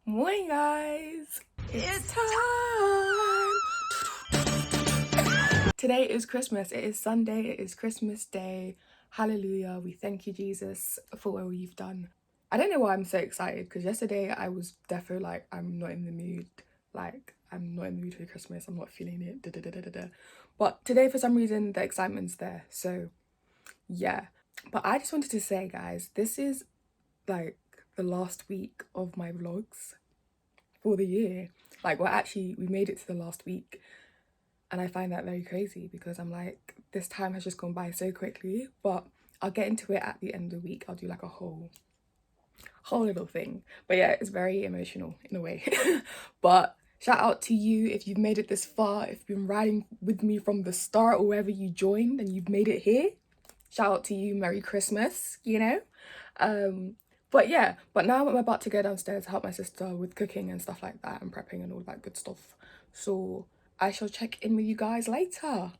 Morning, guys. It's time. Today is Christmas. It is Sunday. It is Christmas Day. Hallelujah. We thank you, Jesus, for all you've done. I don't know why I'm so excited, because yesterday I was defo like, I'm not in the mood. Like, I'm not in the mood for Christmas. I'm not feeling it. Da, da, da, da, da, da. But today, for some reason, the excitement's there. So, yeah. But I just wanted to say, guys, this is like the last week of my vlogs for the year. Like, we made it to the last week, and I find that very crazy because I'm like, this time has just gone by so quickly. But I'll get into it at the end of the week. I'll do like a whole little thing. But yeah, it's very emotional in a way. But shout out to you if you've made it this far, if you've been riding with me from the start or wherever you joined and you've made it here. Shout out to you. Merry Christmas, you know. But yeah, but now I'm about to go downstairs to help my sister with cooking and stuff like that and prepping and all that good stuff. So I shall check in with you guys later.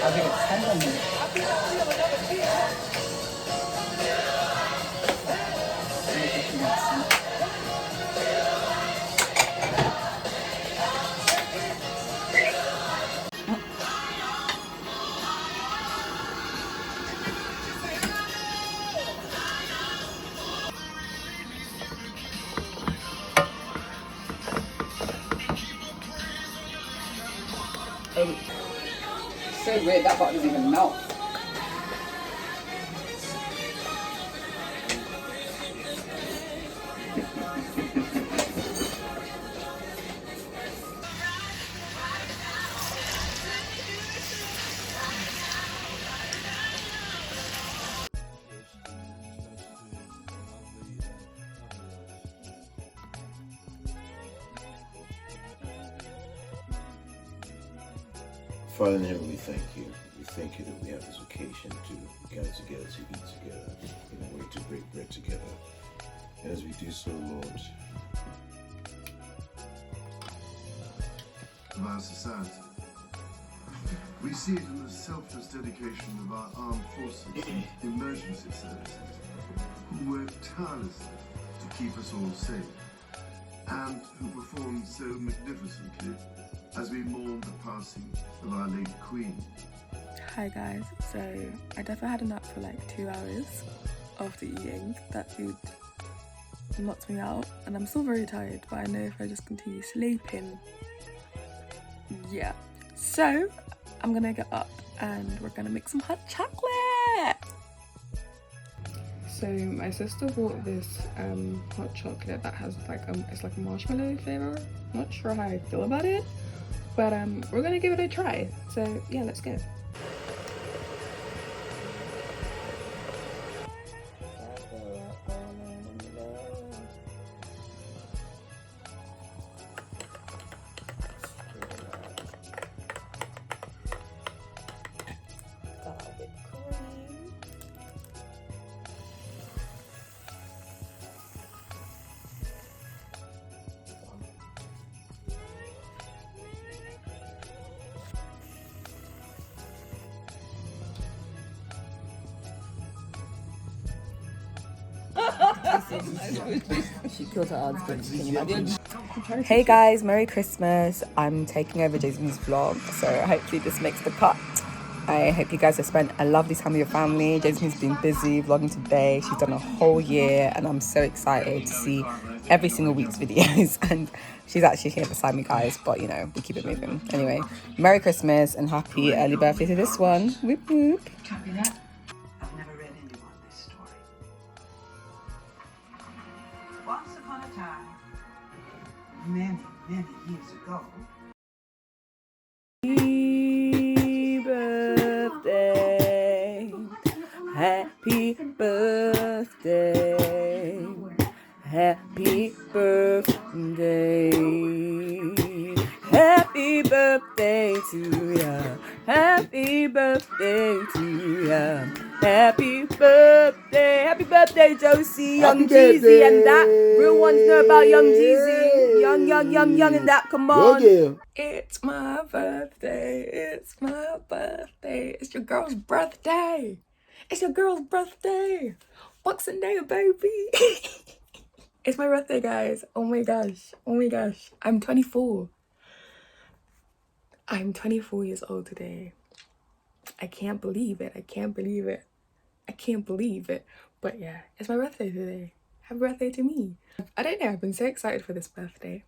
I think it's 10 on me. So weird, that part doesn't even melt. Father in heaven, we thank you. We thank you that we have this occasion to gather together, to eat together, in a way to break bread together. As we do so, Lord, of our society. We see it in the selfless dedication of our armed forces and emergency services, who work tirelessly to keep us all safe, and who perform so magnificently as we mourn the passing of our late Queen. Hi guys, so I definitely had a nap for like 2 hours after eating. That food knocked me out and I'm still very tired, but I know if I just continue sleeping, yeah. So I'm gonna get up and we're gonna make some hot chocolate. So my sister bought this hot chocolate that has like it's like a marshmallow flavor. Not sure how I feel about it, but we're gonna give it a try. So yeah, let's go. She killed her husband. Can you imagine? Hey guys, Merry Christmas. I'm taking over Jason's vlog, so hopefully this makes the cut. I hope you guys have spent a lovely time with your family. Jason's been busy vlogging today. She's done a whole year and I'm so excited to see every single week's videos. And she's actually here beside me, guys, but you know, we keep it moving. Anyway, Merry Christmas and happy early birthday to this one. Whoop whoop. I've never read anyone this story. Once upon a time, many, many years ago, Happy birthday, happy birthday, happy birthday to ya, happy birthday to ya, happy birthday Josie, Young Jeezy and that, real ones know about Young Jeezy, young and that, come on. It's my birthday, it's my birthday, it's your girl's birthday. It's your girl's birthday. Boxing Day, baby. It's my birthday, guys. Oh my gosh. Oh my gosh. I'm 24. I'm 24 years old today. I can't believe it. I can't believe it. I can't believe it. But yeah, it's my birthday today. Happy birthday to me. I don't know. I've been so excited for this birthday.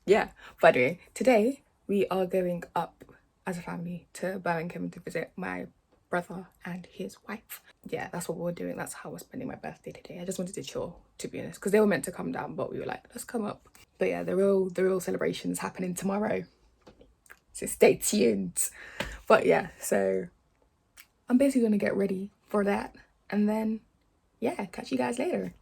Yeah. By the way, today we are going up as a family to Birmingham to visit my brother and his wife. Yeah, that's what we're doing. That's how we're spending my birthday today. I just wanted to chill, to be honest, because they were meant to come down, but we were like, let's come up. But yeah, the real celebration's happening tomorrow, so stay tuned. But yeah, so I'm basically gonna get ready for that, and then yeah, catch you guys later.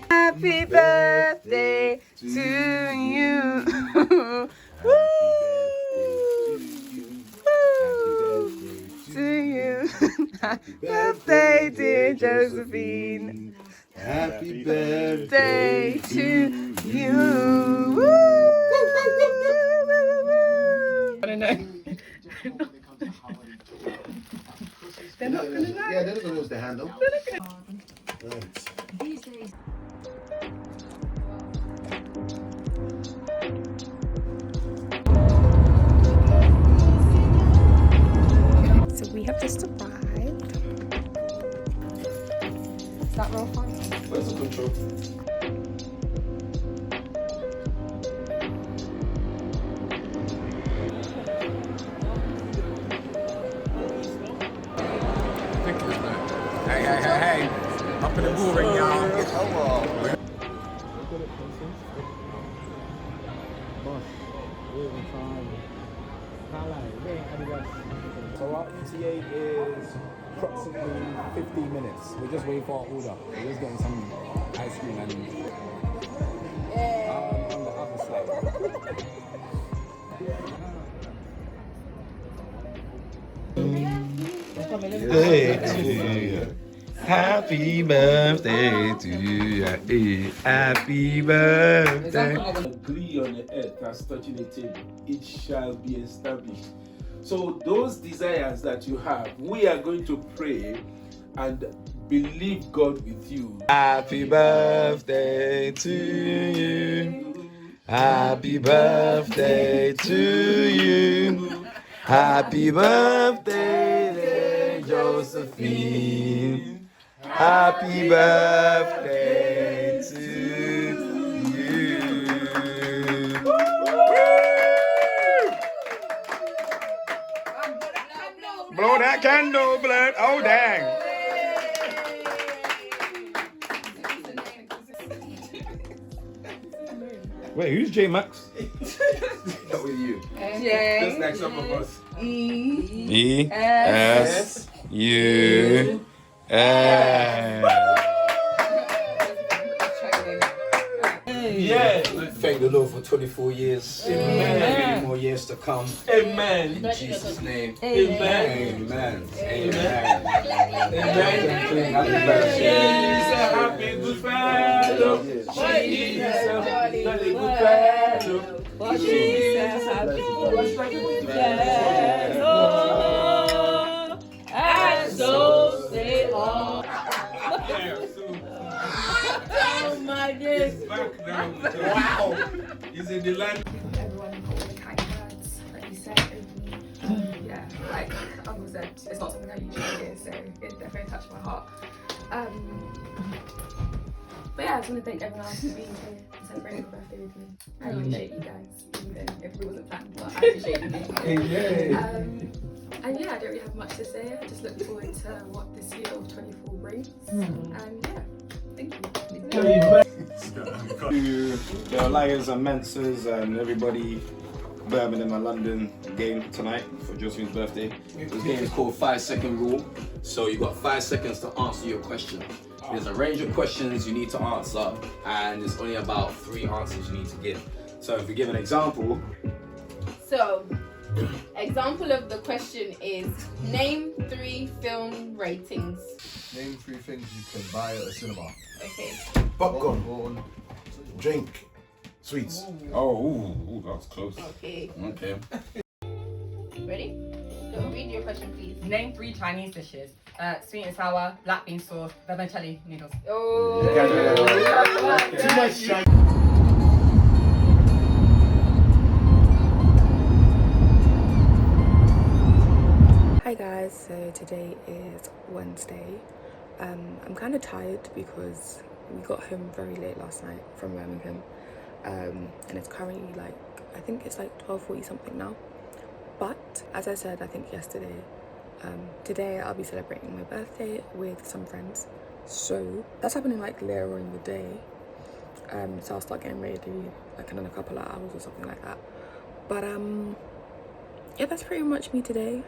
Happy birthday to you. Woo! To you. Happy birthday, dear Josephine. Happy Birthday to you. Woo! I don't know. They're not gonna know. Yeah, they're not gonna use the handle. these days, So we have just arrived. Is that real fun? Where's the control? Hey. for the ball ring now. So our ETA is approximately 15 minutes. We're just waiting for our order. We're just getting some ice cream and on the other side. Happy birthday to you. Happy birthday. Agree on the earth as touching a table, it shall be established. So those desires that you have, we are going to pray and believe God with you. Happy birthday to you. Happy birthday to you. Happy birthday, dear Josephine. Happy birthday to you. Blow that candle, blood. Oh, dang. Wait, who's J Max? Not with you. J. Just like some of us. E S U S. Yeah. Thank the Lord for 24 years. Amen. Many more years to come. Amen. In Jesus' name. Amen. Amen. Amen. Amen. Happy birthday. She's a happy good fellow. She's a jolly good fellow. She's a happy good fellow. And so say all. Oh my days. Back now. Wow. He's in the land. Everyone for all the kind words that you said over me. Yeah, like Uncle said, it's not something I usually hear, so it definitely touched my heart. But yeah, I just want to thank everyone else for being here and celebrating my birthday with me. I appreciate you guys, even though if it wasn't planned, but I appreciate you being here. And yeah, I don't really have much to say. I just look forward to what this year of 24 brings. And yeah, thank you. To the Lions and Mancers and everybody Birmingham and London game tonight for Josephine's birthday. This game is called 5-second rule. So you've got 5 seconds to answer your question. There's a range of questions you need to answer, and there's only about 3 answers you need to give. So if we give an example, So, example of the question is, name 3 film ratings. Name 3 things you can buy at a cinema. Okay. Popcorn. Drink. Sweets. Oh, that was close. Okay. okay. Ready? So read your question, please. Name 3 Chinese dishes. Sweet and sour, black bean sauce, vermicelli noodles. Oh. Too much shine. Hi guys, so today is Wednesday. I'm kind of tired because we got home very late last night from Birmingham, and it's currently like, I think it's like 12:40 something now. But as I said, I think yesterday, today I'll be celebrating my birthday with some friends. So that's happening like later on in the day. So I'll start getting ready like in a couple of hours or something like that. But yeah, that's pretty much me today.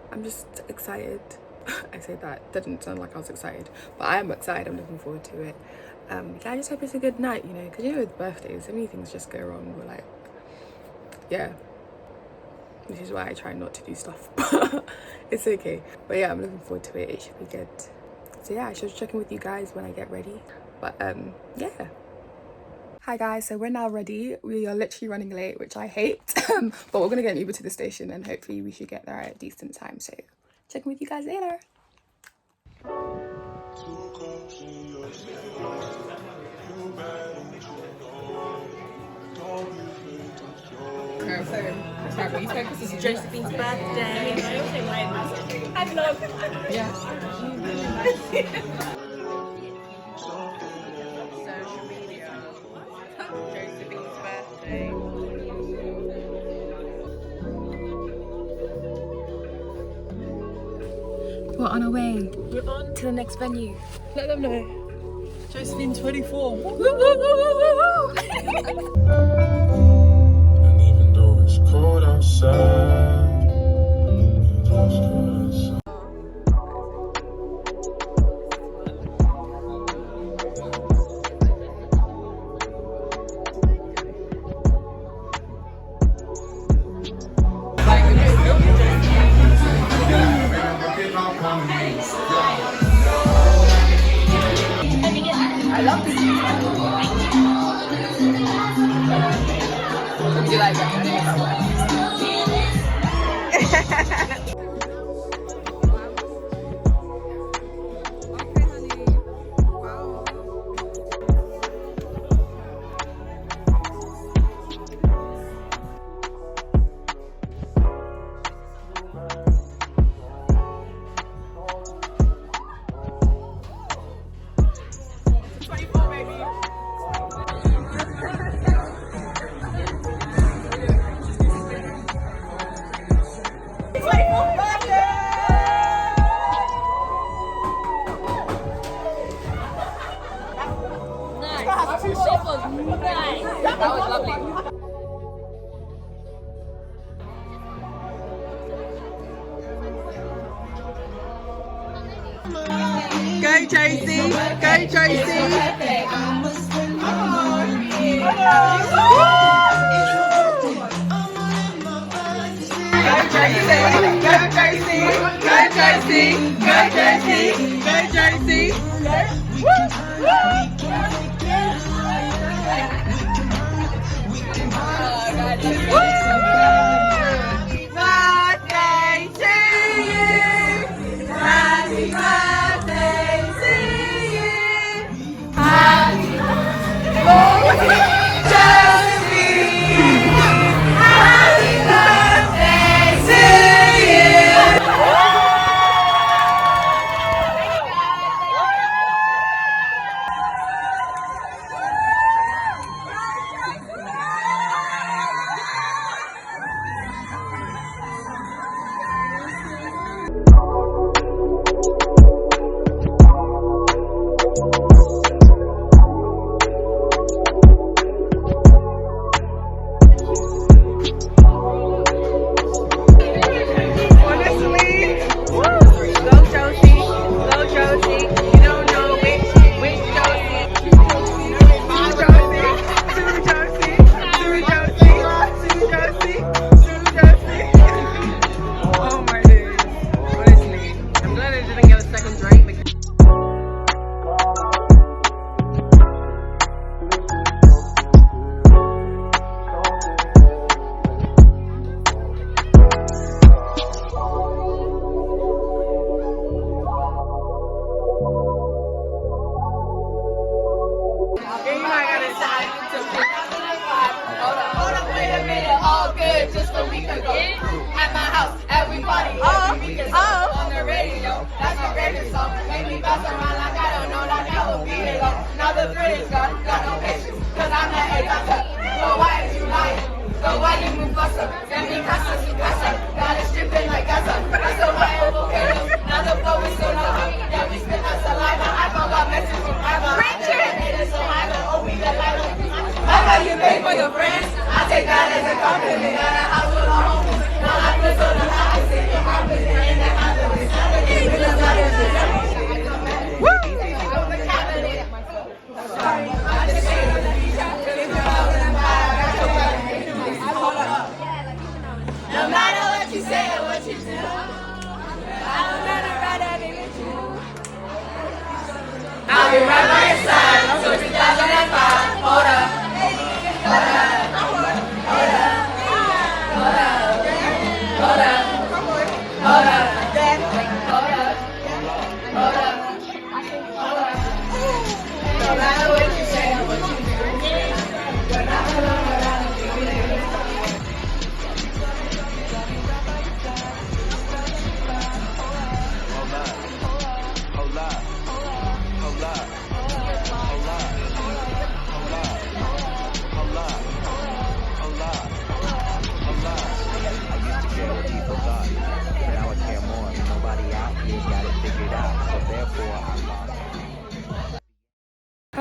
I'm just excited. I say that didn't sound like I was excited, but I am excited. I'm looking forward to it. Yeah, I just hope it's a good night, you know, because you know with birthdays, so many things just go wrong. We're like, yeah, this is why I try not to do stuff. It's okay. But yeah, I'm looking forward to it. It should be good. So yeah, I should check in with you guys when I get ready. But yeah. Hi guys, so we're now ready. We are literally running late, which I hate. But we're gonna get an Uber to the station and hopefully we should get there at a decent time. So check in with you guys later. Sorry, you said this is Josephine's birthday. I vlog. Yeah. Social media. Josephine's birthday. We're on our way. We're on to the next venue. Let them know. Josephine 24. And even though it's cold outside, I love this. Would you like that? That was lovely. Go Josie! Go Josie!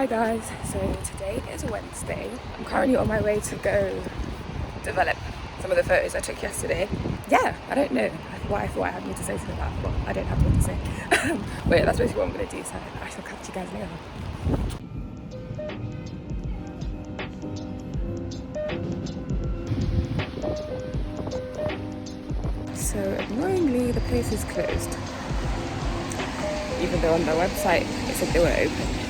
Hi guys, so today is Wednesday. I'm currently on my way to go develop some of the photos I took yesterday. Yeah, I don't know why I thought I had more to say to that, but I don't have more to say. But yeah, that's basically what I'm going to do, so I shall catch you guys later. So annoyingly, the place is closed, even though on their website it said they were open.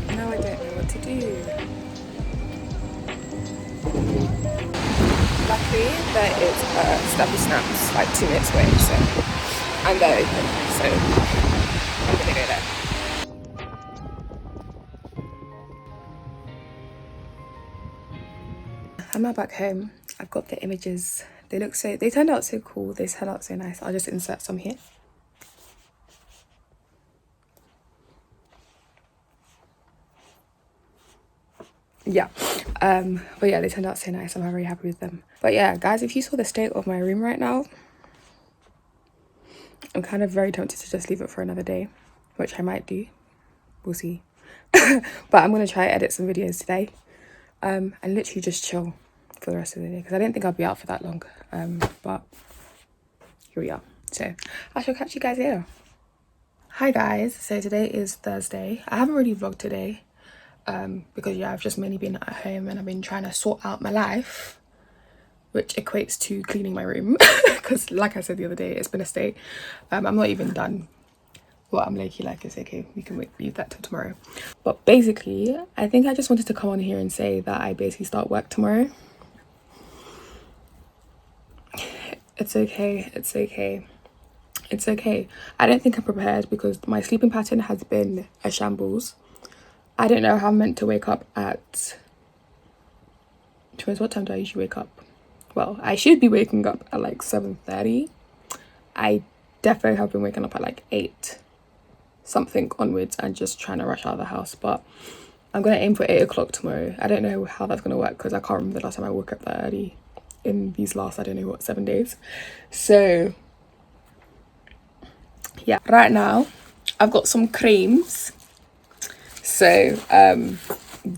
Now I don't know what to do. Luckily, there is Snappy Snaps like 2 minutes away, so and they're open, so I'm gonna go there. I'm now back home. I've got the images. They turned out so cool. They turned out so nice. I'll just insert some here. Yeah, but yeah, they turned out so nice. I'm very happy with them. But yeah, guys, if you saw the state of my room right now, I'm kind of very tempted to just leave it for another day, which I might do. We'll see. But I'm gonna try edit some videos today, and literally just chill for the rest of the day because I didn't think I'd be out for that long. But here we are. So I shall catch you guys later. Hi guys, so today is Thursday. I haven't really vlogged today because yeah, I've just mainly been at home and I've been trying to sort out my life, which equates to cleaning my room because like I said the other day, it's been a state. I'm not even done. Well, I'm low-key like, it's okay, we can leave that till tomorrow. But basically, I think I just wanted to come on here and say that I basically start work tomorrow. It's okay, it's okay. It's okay. I don't think I'm prepared because my sleeping pattern has been a shambles. I don't know how I'm meant to wake up at... What time do I usually wake up? Well, I should be waking up at like 7:30. I definitely have been waking up at like 8 something onwards and just trying to rush out of the house. But I'm going to aim for 8 o'clock tomorrow. I don't know how that's going to work because I can't remember the last time I woke up that early in these last, I don't know what, 7 days. So... yeah, right now I've got some creams, so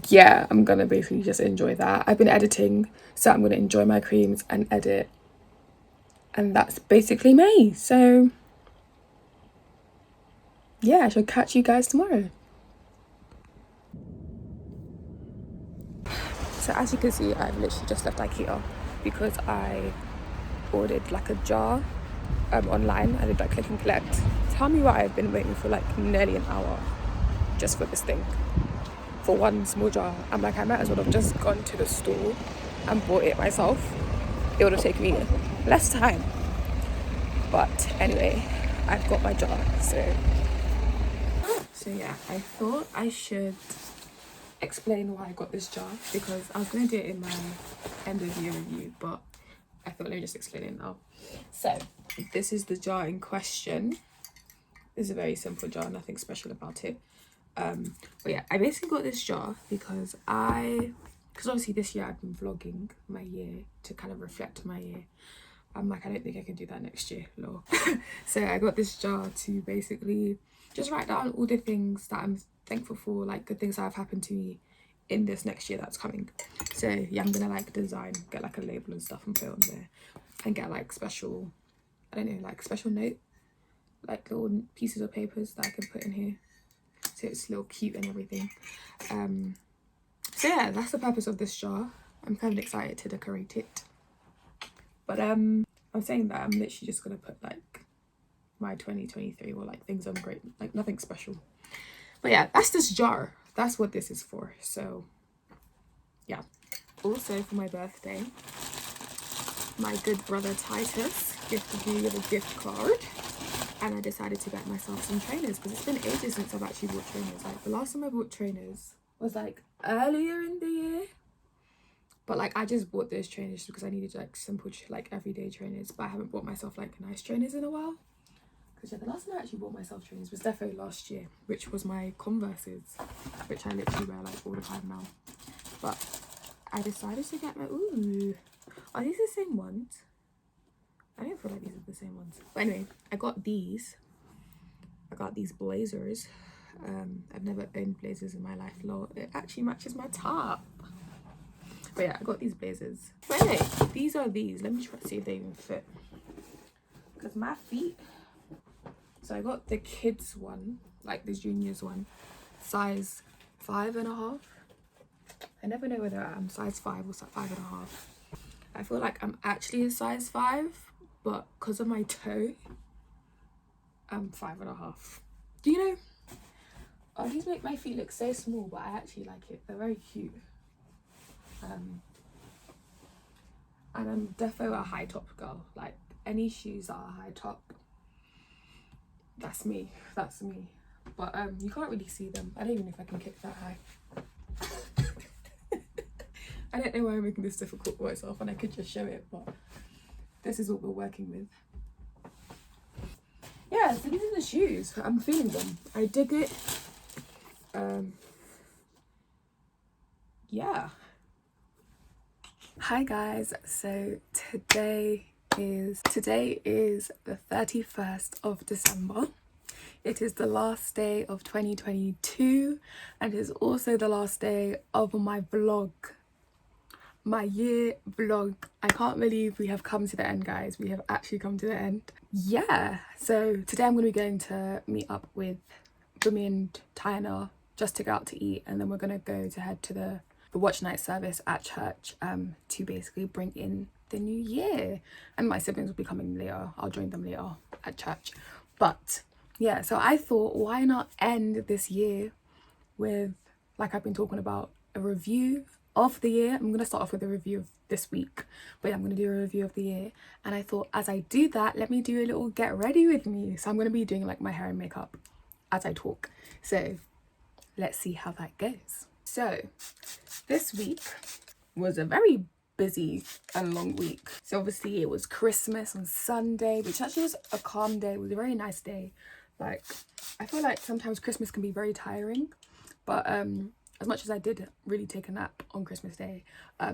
yeah, I'm gonna basically just enjoy that. I've been editing, so I'm gonna enjoy my creams and edit, and that's basically me. So yeah, I shall catch you guys tomorrow. So as you can see, I've literally just left IKEA because I ordered like a jar online. I did like click and collect. Tell me why I've been waiting for like nearly an hour just for this thing, for one small jar. I'm like, I might as well have just gone to the store and bought it myself. It would have taken me less time. But anyway, I've got my jar, so yeah, I thought I should explain why I got this jar because I was going to do it in my end of year review, but I thought let me just explain it now. So this is the jar in question. It's a very simple jar, nothing special about it. But yeah, I basically got this jar because obviously this year I've been vlogging my year to kind of reflect my year. I'm like, I don't think I can do that next year, lol. So I got this jar to basically just write down all the things that I'm thankful for, like good things that have happened to me in this next year that's coming. So yeah, I'm gonna like get like a label and stuff and put it on there and get like special, I don't know, like special note, like little pieces of papers that I can put in here. So it's a little cute and everything. So yeah, that's the purpose of this jar. I'm kind of excited to decorate it. But I'm saying that I'm literally just gonna put like my 2023 or like things I'm great, like nothing special. But yeah, that's this jar. That's what this is for. So yeah. Also for my birthday, my good brother Titus gifted me with a gift card. And I decided to get myself some trainers because it's been ages since I've actually bought trainers. Like the last time I bought trainers was like earlier in the year. But like I just bought those trainers because I needed like simple like everyday trainers. But I haven't bought myself like nice trainers in a while. Because yeah, the last time I actually bought myself trainers was definitely last year, which was my Converses, which I literally wear like all the time now. But I decided to get my, ooh, are these the same ones? I don't feel like these are the same ones. But anyway, I got these blazers I've never owned blazers in my life. Lol, it actually matches my top. But yeah, I got these blazers. But anyway, these are these. Let me try to see if they even fit. Because my feet. So I got the kids one, like the juniors one, size 5.5. I never know whether I'm size 5 or size 5.5. I feel like I'm actually a size 5, but because of my toe, I'm 5.5. Do you know? Oh, these make my feet look so small, but I actually like it. They're very cute. And I'm defo a high top girl. Like any shoes that are high top, that's me. That's me. But you can't really see them. I don't even know if I can kick that high. I don't know why I'm making this difficult for myself, and I could just show it, but this is what we're working with. Yeah, so these are the shoes. I'm feeling them. I dig it. Yeah. Hi guys. So today is the 31st of December. It is the last day of 2022, and it is also the last day of my vlog. My year vlog. I can't believe we have come to the end, guys. We have actually come to the end. Yeah, so today I'm going to be going to meet up with Bumi and Tyana just to go out to eat, and then we're going to head to the watch night service at church to basically bring in the new year. And my siblings will be coming later. I'll join them later at church. But yeah, so I thought, why not end this year with, like I've been talking about, a review of the year. I'm going to start off with a review of this week, but yeah, I'm going to do a review of the year. And I thought, as I do that, let me do a little get ready with me. So I'm going to be doing like my hair and makeup as I talk. So let's see how that goes. So this week was a very busy and long week. So obviously it was Christmas on Sunday, which actually was a calm day. It was a very nice day. Like, I feel like sometimes Christmas can be very tiring, but as much as I did really take a nap on Christmas Day,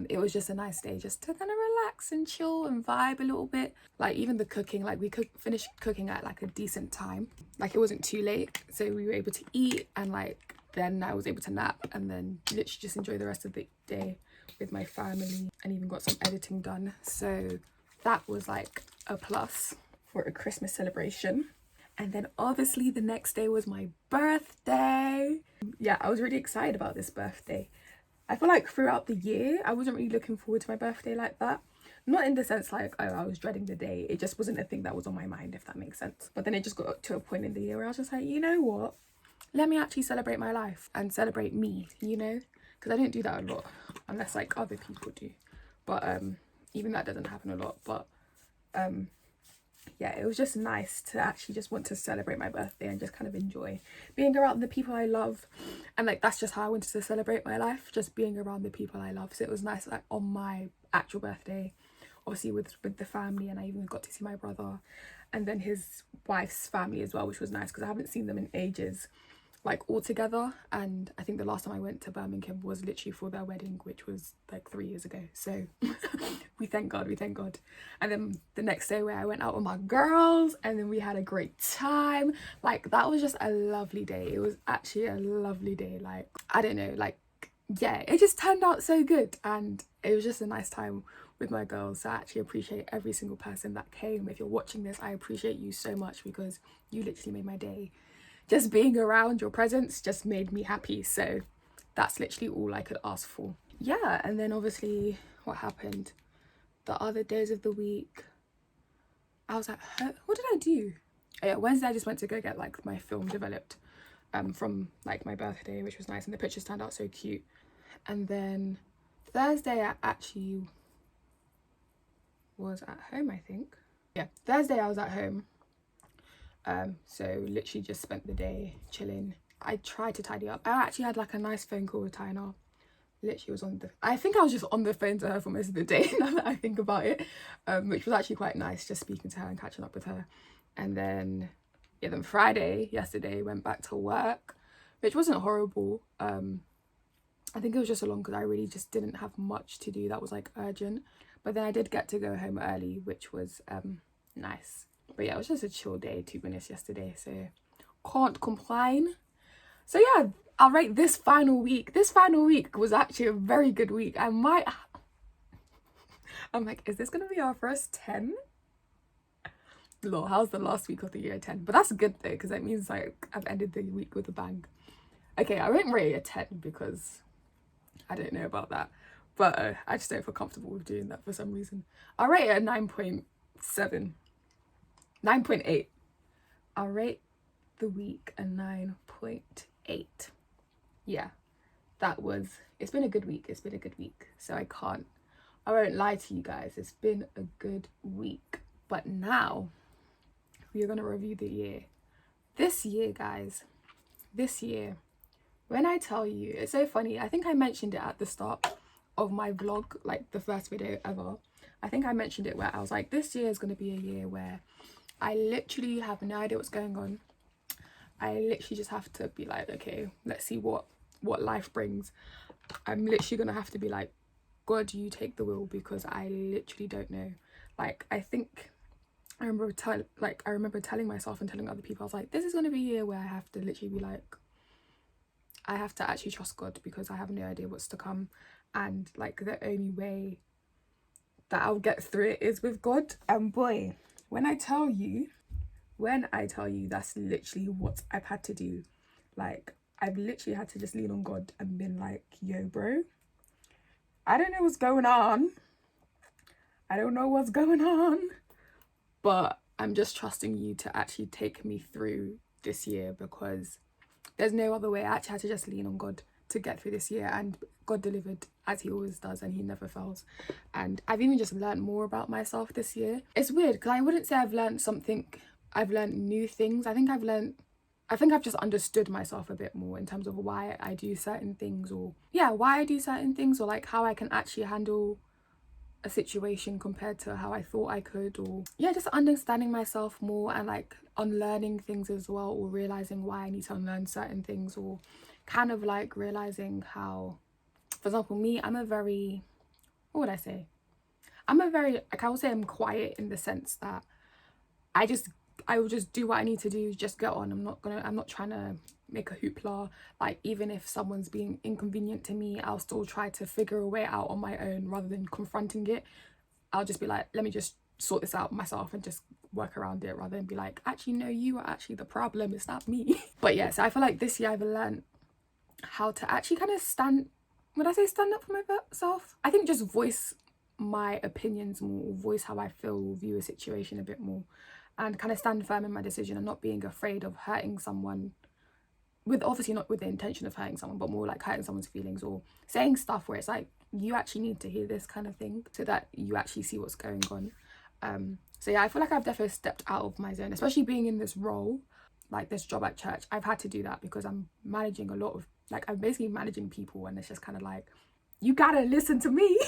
it was just a nice day just to kind of relax and chill and vibe a little bit. Like even the cooking, like we finished cooking at like a decent time. Like it wasn't too late, so we were able to eat, and like then I was able to nap and then literally just enjoy the rest of the day with my family, and even got some editing done. So that was like a plus for a Christmas celebration. And then obviously the next day was my birthday. Yeah, I was really excited about this birthday. I feel like throughout the year, I wasn't really looking forward to my birthday like that. Not in the sense like, oh, I was dreading the day. It just wasn't a thing that was on my mind, if that makes sense. But then it just got to a point in the year where I was just like, you know what? Let me actually celebrate my life and celebrate me, you know? Because I don't do that a lot, unless like other people do. But even that doesn't happen a lot. But yeah, it was just nice to actually just want to celebrate my birthday and just kind of enjoy being around the people I love. And like that's just how I wanted to celebrate my life, just being around the people I love. So it was nice, like on my actual birthday, obviously with the family, and I even got to see my brother and then his wife's family as well, which was nice because I haven't seen them in ages, like all together. And I think the last time I went to Birmingham was literally for their wedding, which was like 3 years ago. So we thank God. And then the next day where I went out with my girls, and then we had a great time. Like that was just a lovely day. It was actually a lovely day. Like I don't know, like yeah, it just turned out so good, and it was just a nice time with my girls. So I actually appreciate every single person that came. If you're watching this, I appreciate you so much because you literally made my day. Just being around, your presence just made me happy. So that's literally all I could ask for. Yeah, and then obviously what happened the other days of the week, I was like, what did I do? Oh, yeah, Wednesday I just went to go get like my film developed from like my birthday, which was nice, and the pictures turned out so cute. And then Thursday I actually was at home, I think. Yeah, Thursday I was at home. So literally just spent the day chilling. I tried to tidy up. I actually had like a nice phone call with Tyana. Literally I think I was just on the phone to her for most of the day now that I think about it, which was actually quite nice, just speaking to her and catching up with her. And then yeah, then Friday, yesterday, went back to work, which wasn't horrible. I think it was just so long because I really just didn't have much to do that was like urgent. But then I did get to go home early, which was nice. But yeah, it was just a chill day, to be honest, yesterday, so can't complain. So yeah, I'll rate this final week. This final week was actually a very good week. I'm like, is this gonna be our first 10? Lol, how's the last week of the year 10? But that's good though, because that means like I've ended the week with a bang. Okay, I won't rate it a 10 because I don't know about that. But I just don't feel comfortable with doing that for some reason. I'll rate it a 9.7. 9.8. I'll rate the week a 9.8. Yeah, it's been a good week. It's been a good week. So I won't lie to you guys. It's been a good week. But now we are going to review the year. This year, guys, when I tell you, it's so funny. I think I mentioned it at the start of my vlog, like the first video ever. I think I mentioned it where I was like, this year is going to be a year where I literally have no idea what's going on. I literally just have to be like, okay, let's see what life brings. I'm literally going to have to be like, God, you take the wheel, because I literally don't know. Like, I think I remember telling myself and telling other people, I was like, this is going to be a year where I have to literally be like, I have to actually trust God, because I have no idea what's to come. And like, the only way that I'll get through it is with God. And boy, when I tell you, that's literally what I've had to do. Like, I've literally had to just lean on God and been like, yo, bro, I don't know what's going on. But I'm just trusting you to actually take me through this year, because there's no other way. I actually had to just lean on God to get through this year, and God delivered, as he always does, and he never fails. And I've even just learned more about myself this year. It's weird, because I wouldn't say I've learned new things. I think I've just understood myself a bit more in terms of why I do certain things, or like how I can actually handle a situation compared to how I thought I could, or yeah, just understanding myself more, and like unlearning things as well, or realizing why I need to unlearn certain things, or kind of like realizing how, for example, me, I'm a very, what would I say? I'm quiet in the sense that I will just do what I need to do, just get on. I'm not trying to make a hoopla. Like, even if someone's being inconvenient to me, I'll still try to figure a way out on my own rather than confronting it. I'll just be like, let me just sort this out myself and just work around it, rather than be like, actually, no, you are actually the problem, it's not me. But yeah, so I feel like this year I've learned how to actually kind of stand up for myself? I think just voice my opinions more, voice how I feel, view a situation a bit more, and kind of stand firm in my decision, and not being afraid of hurting someone, with obviously not with the intention of hurting someone, but more like hurting someone's feelings, or saying stuff where it's like, you actually need to hear this kind of thing, so that you actually see what's going on. So yeah, I feel like I've definitely stepped out of my zone, especially being in this role, like this job at church. I've had to do that because I'm managing a lot of, like, I'm basically managing people, and it's just kind of like, you gotta listen to me.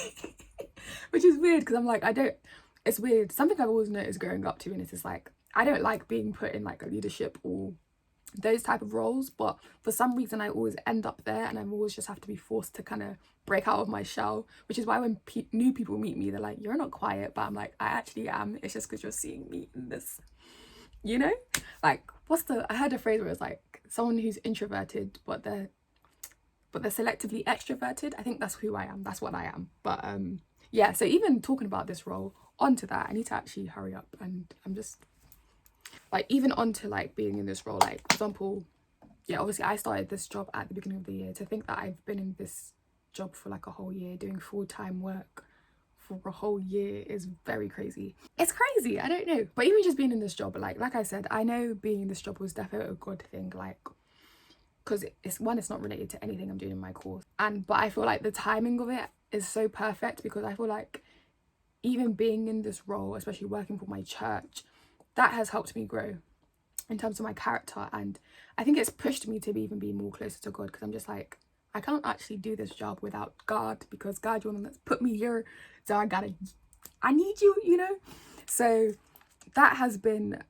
Which is weird, because I'm like, it's weird. Something I've always noticed growing up to, and it's just like, I don't like being put in like a leadership or those type of roles, but for some reason I always end up there, and I always just have to be forced to kind of break out of my shell, which is why when new people meet me, they're like, you're not quiet, but I'm like, I actually am. It's just because you're seeing me in this, you know? Like, I heard a phrase where it's like, someone who's introverted but they're selectively extroverted. I think that's who I am. That's what I am. But yeah, so even talking about this role, onto that, I need to actually hurry up. And I'm just like, even onto like being in this role, like, for example, yeah, obviously I started this job at the beginning of the year. To think that I've been in this job for like a whole year, doing full-time work for a whole year, is very crazy. It's crazy, I don't know. But even just being in this job, like I said, I know being in this job was definitely a good thing, like, because it's not related to anything I'm doing in my course, but I feel like the timing of it is so perfect, because I feel like even being in this role, especially working for my church, that has helped me grow in terms of my character, and I think it's pushed me to even be more closer to God, because I'm just like, I can't actually do this job without God, because God, you're the one that's put me here, so I need you, you know. So that has been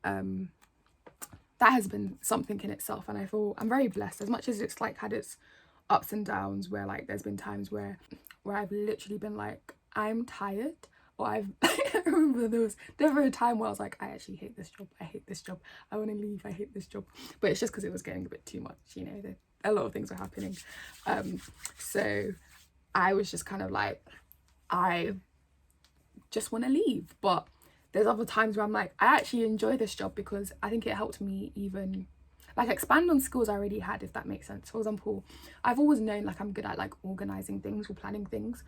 something in itself, and I feel I'm very blessed. As much as it's like had its ups and downs, where like there's been times where I've literally been like, I'm tired, or I remember there was never a time where I was like, I hate this job, I want to leave, I hate this job. But it's just because it was getting a bit too much, you know, a lot of things were happening. So I was just kind of like, I just want to leave. But there's other times where I'm like, I actually enjoy this job because I think it helped me even like expand on skills I already had, if that makes sense. For example, I've always known like I'm good at like organizing things or planning things,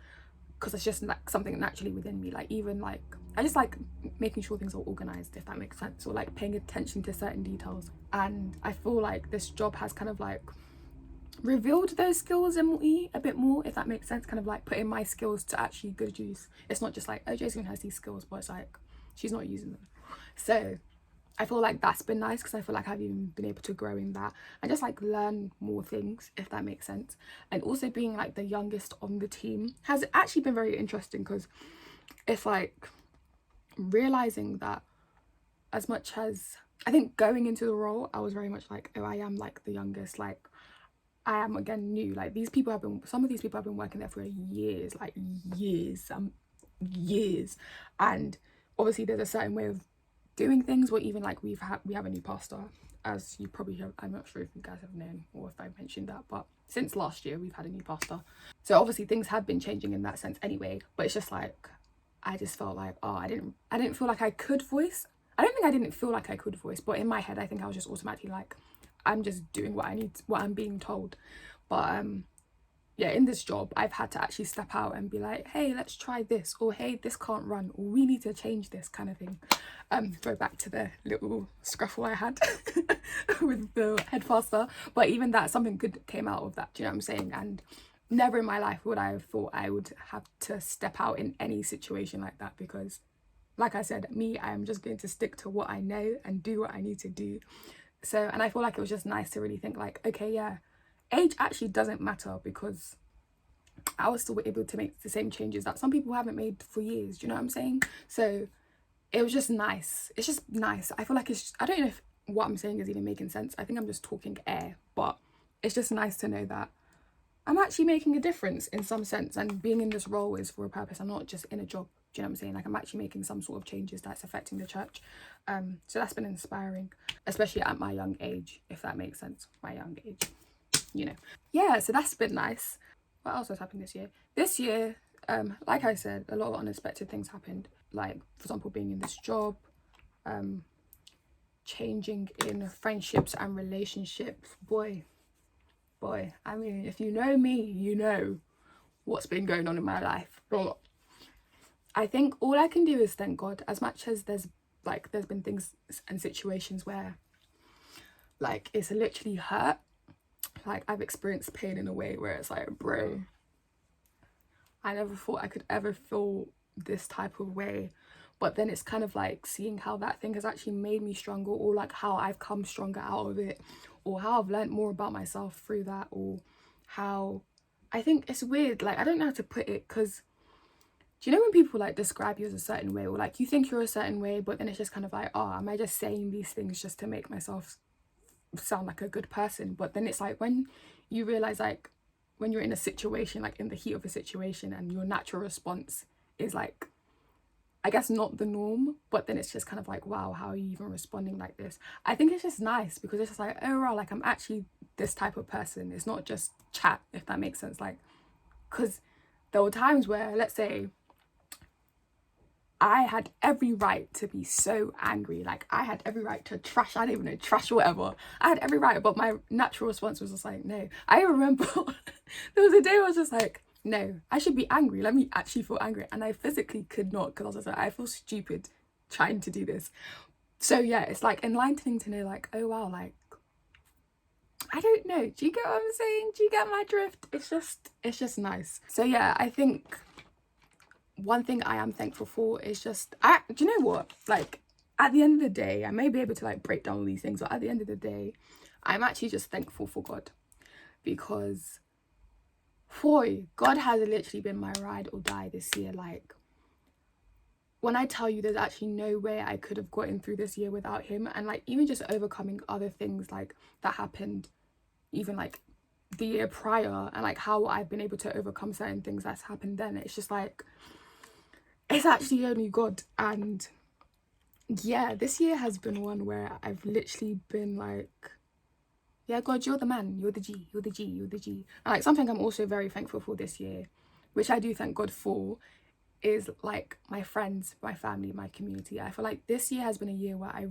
because it's just like something naturally within me. Like even like I just like making sure things are organized, if that makes sense, or like paying attention to certain details. And I feel like this job has kind of like revealed those skills in me a bit more, if that makes sense, kind of like putting my skills to actually good use. It's not just like, oh, Josephine has these skills, but it's like she's not using them. So I feel like that's been nice, because I feel like I've even been able to grow in that and just like learn more things, if that makes sense. And also being like the youngest on the team has actually been very interesting, because it's like realizing that as much as I think going into the role, I was very much like, oh, I am like the youngest, like I am again new. Like some of these people have been working there for years, like years, years. And obviously there's a certain way of doing things, or even like we have a new pastor, as you probably have. I'm not sure if you guys have known or if I mentioned that, but since last year we've had a new pastor. So obviously things have been changing in that sense anyway, but it's just like I just felt like, oh, I didn't feel like I could voice. I don't think I didn't feel like I could voice, but in my head I think I was just automatically like, I'm just doing what I'm being told. But yeah, in this job I've had to actually step out and be like, hey, let's try this, or hey, this can't run, or we need to change this, kind of thing. Go back to the little scruffle I had with the headmaster, but even that, something good came out of that, do you know what I'm saying? And never in my life would I have thought I would have to step out in any situation like that, because like I said, I am just going to stick to what I know and do what I need to do. So, and I feel like it was just nice to really think like, okay, yeah, age actually doesn't matter, because I was still able to make the same changes that some people haven't made for years, do you know what I'm saying? So it was just nice. It's just nice. I feel like I don't know if what I'm saying is even making sense. I think I'm just talking air, but it's just nice to know that I'm actually making a difference in some sense, and being in this role is for a purpose. I'm not just in a job, do you know what I'm saying? Like I'm actually making some sort of changes that's affecting the church. So that's been inspiring, especially at my young age, if that makes sense. My young age, you know. Yeah, so that's been nice. What else has happened this year? This year, like I said, a lot of unexpected things happened. Like, for example, being in this job, changing in friendships and relationships. Boy, I mean, if you know me, you know what's been going on in my life. But I think all I can do is thank God. As much as there's been things and situations where like it's literally hurt, like I've experienced pain in a way where it's like, bro, I never thought I could ever feel this type of way. But then it's kind of like seeing how that thing has actually made me stronger, or like how I've come stronger out of it, or how I've learned more about myself through that, or how I think it's weird, like I don't know how to put it, because do you know when people like describe you as a certain way, or like you think you're a certain way, but then it's just kind of like, oh, am I just saying these things just to make myself sound like a good person? But then it's like when you realize, like when you're in a situation, like in the heat of a situation, and your natural response is like, I guess not the norm, but then it's just kind of like, wow, how are you even responding like this? I think it's just nice, because it's just like, oh wow, like I'm actually this type of person. It's not just chat, if that makes sense. Like, because there were times where, let's say, I had every right to be so angry. Like I had every right to trash, I don't even know, trash whatever. I had every right, but my natural response was just like, no. I remember there was a day I was just like, no, I should be angry. Let me actually feel angry. And I physically could not, because I was just like, I feel stupid trying to do this. So yeah, it's like enlightening to know like, oh wow, like, I don't know. Do you get what I'm saying? Do you get my drift? It's just nice. So yeah, I think one thing I am thankful for is just, do you know what? Like at the end of the day, I may be able to like break down all these things, but at the end of the day, I'm actually just thankful for God, because boy, God has literally been my ride or die this year. Like when I tell you, there's actually no way I could have gotten through this year without him. And like even just overcoming other things like that happened even like the year prior, and like how I've been able to overcome certain things that's happened then, it's just like, it's actually only God. And yeah, this year has been one where I've literally been like, yeah, God, you're the man, you're the G, you're the G, you're the G. And like something I'm also very thankful for this year, which I do thank God for, is like my friends, my family, my community. I feel like this year has been a year where I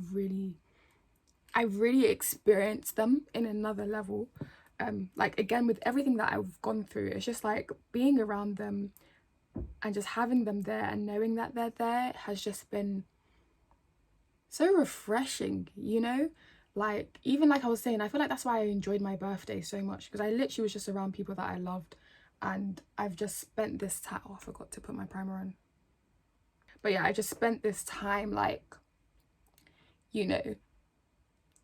really experienced them in another level. Like again, with everything that I've gone through, it's just like being around them and just having them there and knowing that they're there has just been so refreshing, you know? Like, even like I was saying, I feel like that's why I enjoyed my birthday so much, because I literally was just around people that I loved, and I've just spent this time, oh, I forgot to put my primer on. But yeah, I just spent this time, like, you know,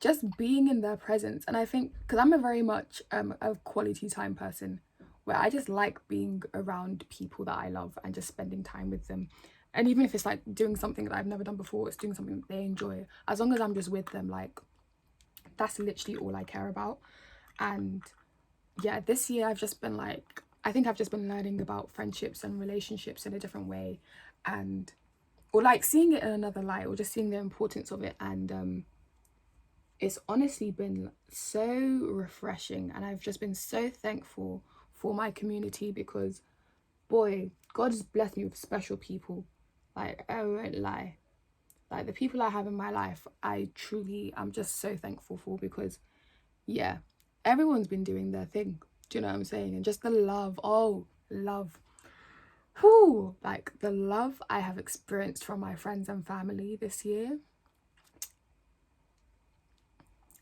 just being in their presence. And I think, because I'm a very much a quality time person, where I just like being around people that I love and just spending time with them. And even if it's like doing something that I've never done before, it's doing something that they enjoy, as long as I'm just with them, like, that's literally all I care about. And yeah, this year I've just been like, I think I've just been learning about friendships and relationships in a different way, and or like seeing it in another light, or just seeing the importance of it. And it's honestly been so refreshing, and I've just been so thankful for my community, because boy, God has blessed me with special people. Like, I won't lie, like the people I have in my life, I'm just so thankful for, because yeah, everyone's been doing their thing, do you know what I'm saying? And just the love, oh, love, whoo, like the love I have experienced from my friends and family this year,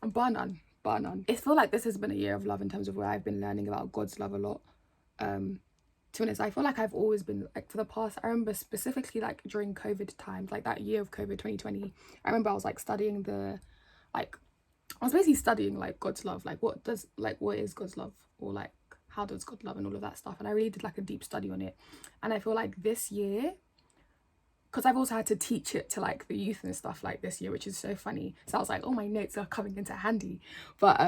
bar none, bar none. I feel like this has been a year of love in terms of where I've been learning about God's love a lot. To be honest, I feel like I've always been, like, for the past, I remember specifically like during COVID times, like that year of COVID 2020, I remember I was like studying I was basically studying like God's love, like what is God's love, or like how does God love, and all of that stuff. And I really did like a deep study on it. And I feel like this year, because I've also had to teach it to like the youth and stuff like this year, which is so funny. So I was like, oh, my notes are coming into handy. But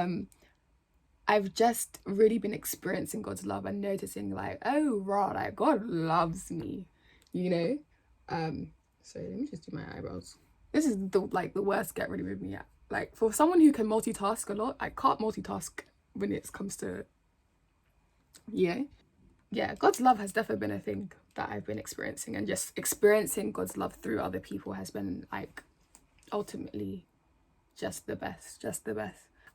I've just really been experiencing God's love and noticing like, oh, right, like God loves me, you know? So let me just do my eyebrows. This is the worst get ready with me yet. Like, for someone who can multitask a lot, I can't multitask when it comes to, yeah, God's love has definitely been a thing that I've been experiencing, and just experiencing God's love through other people has been like ultimately just the best,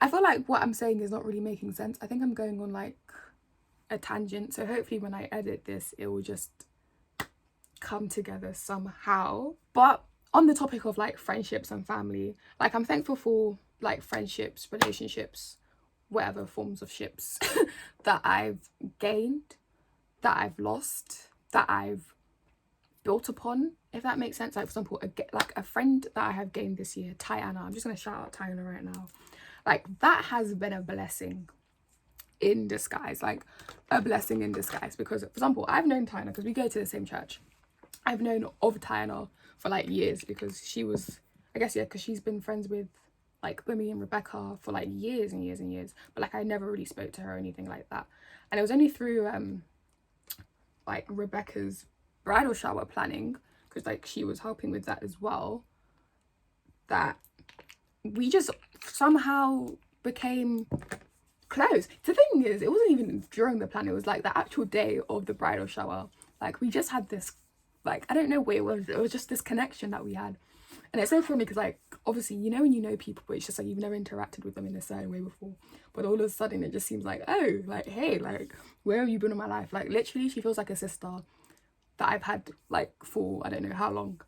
I feel like what I'm saying is not really making sense. I think I'm going on like a tangent, so hopefully when I edit this it will just come together somehow. But on the topic of like friendships and family, like I'm thankful for like friendships, relationships, whatever forms of ships that I've gained, that I've lost, that I've built upon, if that makes sense. Like, for example, like a friend that I have gained this year, Tiana, I'm just gonna shout out Tiana right now. Like, that has been a blessing in disguise, like a blessing in disguise, because for example, I've known Tiana because we go to the same church. I've known of Tiana for like years, because she was, I guess, yeah, because she's been friends with like Bumi and Rebecca for like years and years and years, but like I never really spoke to her or anything like that. And it was only through like Rebecca's bridal shower planning, because like she was helping with that as well, that we just somehow became close. The thing is, it wasn't even during the plan, it was like the actual day of the bridal shower. Like, we just had this, like, I don't know what it was just this connection that we had. And it's so funny because, like, obviously, you know when you know people, but it's just like you've never interacted with them in a certain way before, but all of a sudden it just seems like, oh, like, hey, like, where have you been in my life? Like, literally, she feels like a sister that I've had like for I don't know how long.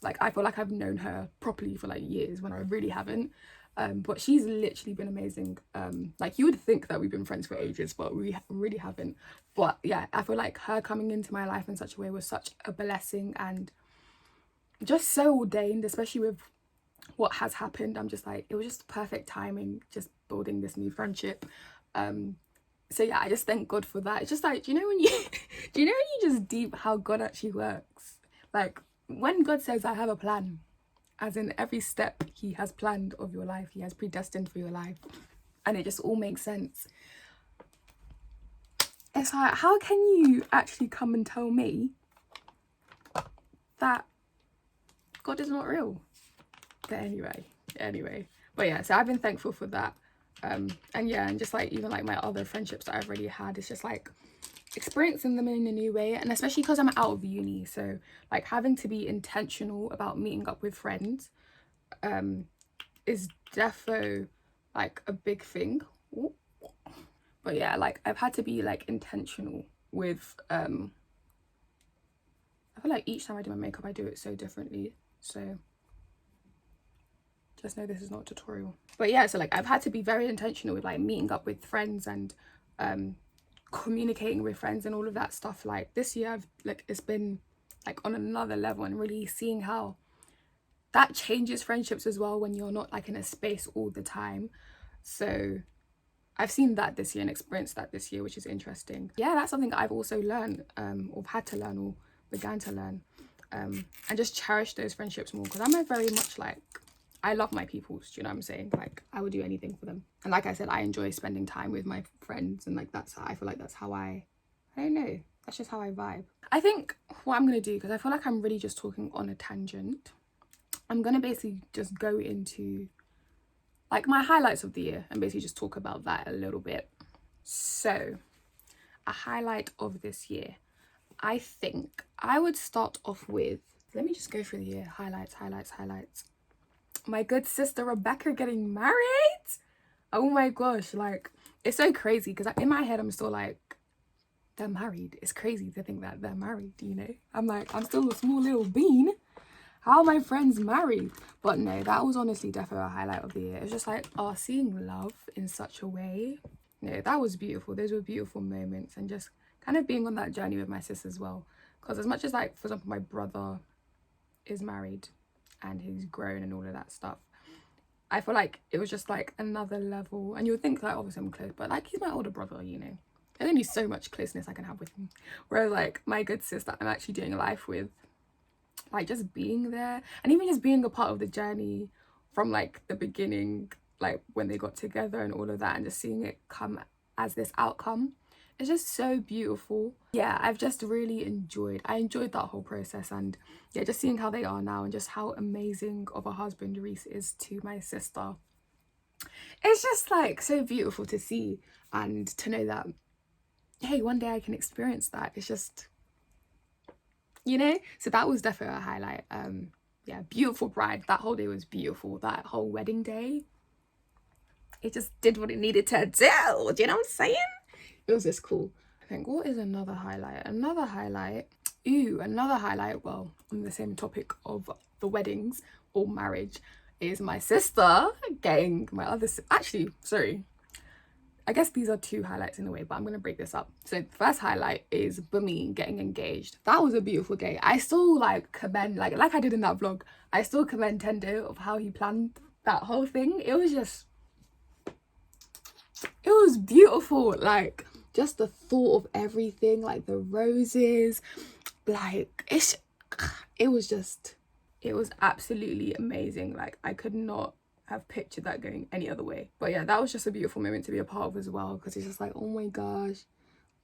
Like, I feel like I've known her properly for like years when I really haven't. But she's literally been amazing. Like, you would think that we've been friends for ages, but we really haven't. But yeah, I feel like her coming into my life in such a way was such a blessing, and just so ordained, especially with what has happened. I'm just like, it was just perfect timing, just building this new friendship. So yeah, I just thank God for that. It's just like, do you know when you just deep how God actually works? Like, when God says, I have a plan, as in every step he has planned of your life, he has predestined for your life, and it just all makes sense. It's like, how can you actually come and tell me that God is not real? But anyway, but yeah, so I've been thankful for that. And yeah, and just like even like my other friendships that I've already had, it's just like experiencing them in a new way. And especially because I'm out of uni, so like having to be intentional about meeting up with friends is defo like a big thing. But yeah, like I've had to be like intentional with I feel like each time I do my makeup I do it so differently, so just know this is not a tutorial. But yeah, so like I've had to be very intentional with like meeting up with friends and communicating with friends and all of that stuff. Like this year I've like, it's been like on another level, and really seeing how that changes friendships as well when you're not like in a space all the time. So I've seen that this year and experienced that this year, which is interesting. Yeah, that's something that I've also learned or had to learn or began to learn, and just cherish those friendships more, because I'm a very much like, I love my peoples, do you know what I'm saying? Like I would do anything for them. And like I said, I enjoy spending time with my friends, and like that's how I feel like that's how I don't know, that's just how I vibe. I think what I'm gonna do, because I feel like I'm really just talking on a tangent, I'm gonna basically just go into like my highlights of the year and basically just talk about that a little bit. So a highlight of this year, I think I would start off with, let me just go through the year. Highlights. My good sister Rebecca getting married. Oh my gosh, like it's so crazy because in my head I'm still like, they're married. It's crazy to think that they're married, you know? I'm like, I'm still a small little bean. How are my friends married? But no, that was honestly definitely a highlight of the year. It's just like, oh, seeing love in such a way. No, that was beautiful. Those were beautiful moments, and just kind of being on that journey with my sis as well. Because as much as like, for example, my brother is married and he's grown and all of that stuff, I feel like it was just like another level. And you would think like, obviously I'm close, but like he's my older brother, you know. There's only so much closeness I can have with him. Whereas like my good sis that I'm actually doing life with, like just being there and even just being a part of the journey from like the beginning, like when they got together and all of that, and just seeing it come as this outcome, it's just so beautiful. Yeah, I've just really enjoyed that whole process, and yeah, just seeing how they are now and just how amazing of a husband Reese is to my sister. It's just like so beautiful to see and to know that, hey, one day I can experience that. It's just, you know, so that was definitely a highlight. Yeah, beautiful bride. That whole day was beautiful. That whole wedding day, it just did what it needed to do. Do you know what I'm saying? It was just cool. I think, what is another highlight? Another highlight, well, on the same topic of the weddings or marriage, is my sister getting I guess these are two highlights in a way, but I'm going to break this up. So the first highlight is Bumi getting engaged. That was a beautiful day. I still like commend, like I did in that vlog, I still commend Tendo of how he planned that whole thing. It was beautiful. Like just the thought of everything, like the roses, like it was absolutely amazing. Like I could not have pictured that going any other way. But yeah, that was just a beautiful moment to be a part of as well, because it's just like, oh my gosh,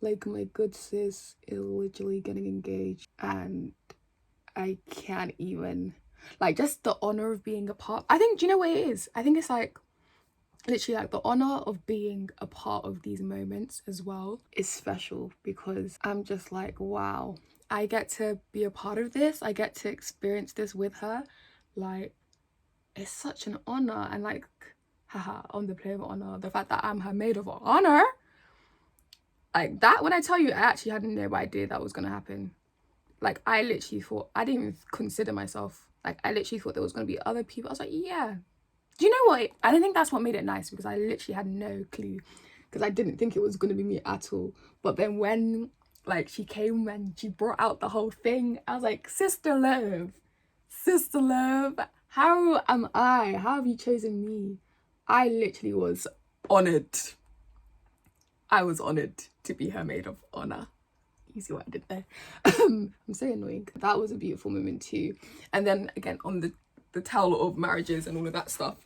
like my good sis is literally getting engaged, and I can't even, like, just the honor of being a part. I think, do you know what it is? I think it's like literally like the honor of being a part of these moments as well is special, because I'm just like, wow, I get to be a part of this. I get to experience this with her. Like, it's such an honor. And like, haha, on the play of honor, the fact that I'm her maid of honor, like that, when I tell you, I actually had no idea that was gonna happen. Like I literally thought, I didn't even consider myself, like I literally thought there was gonna be other people. I was like, yeah. Do you know what? I don't think that's what made it nice, because I literally had no clue, because I didn't think it was gonna be me at all. But then when like she came and she brought out the whole thing, I was like, sister love, how am I? How have you chosen me? I literally was honored. I was honored to be her maid of honor. You see what I did there? I'm so annoying. That was a beautiful moment too. And then again, on the tale of marriages and all of that stuff,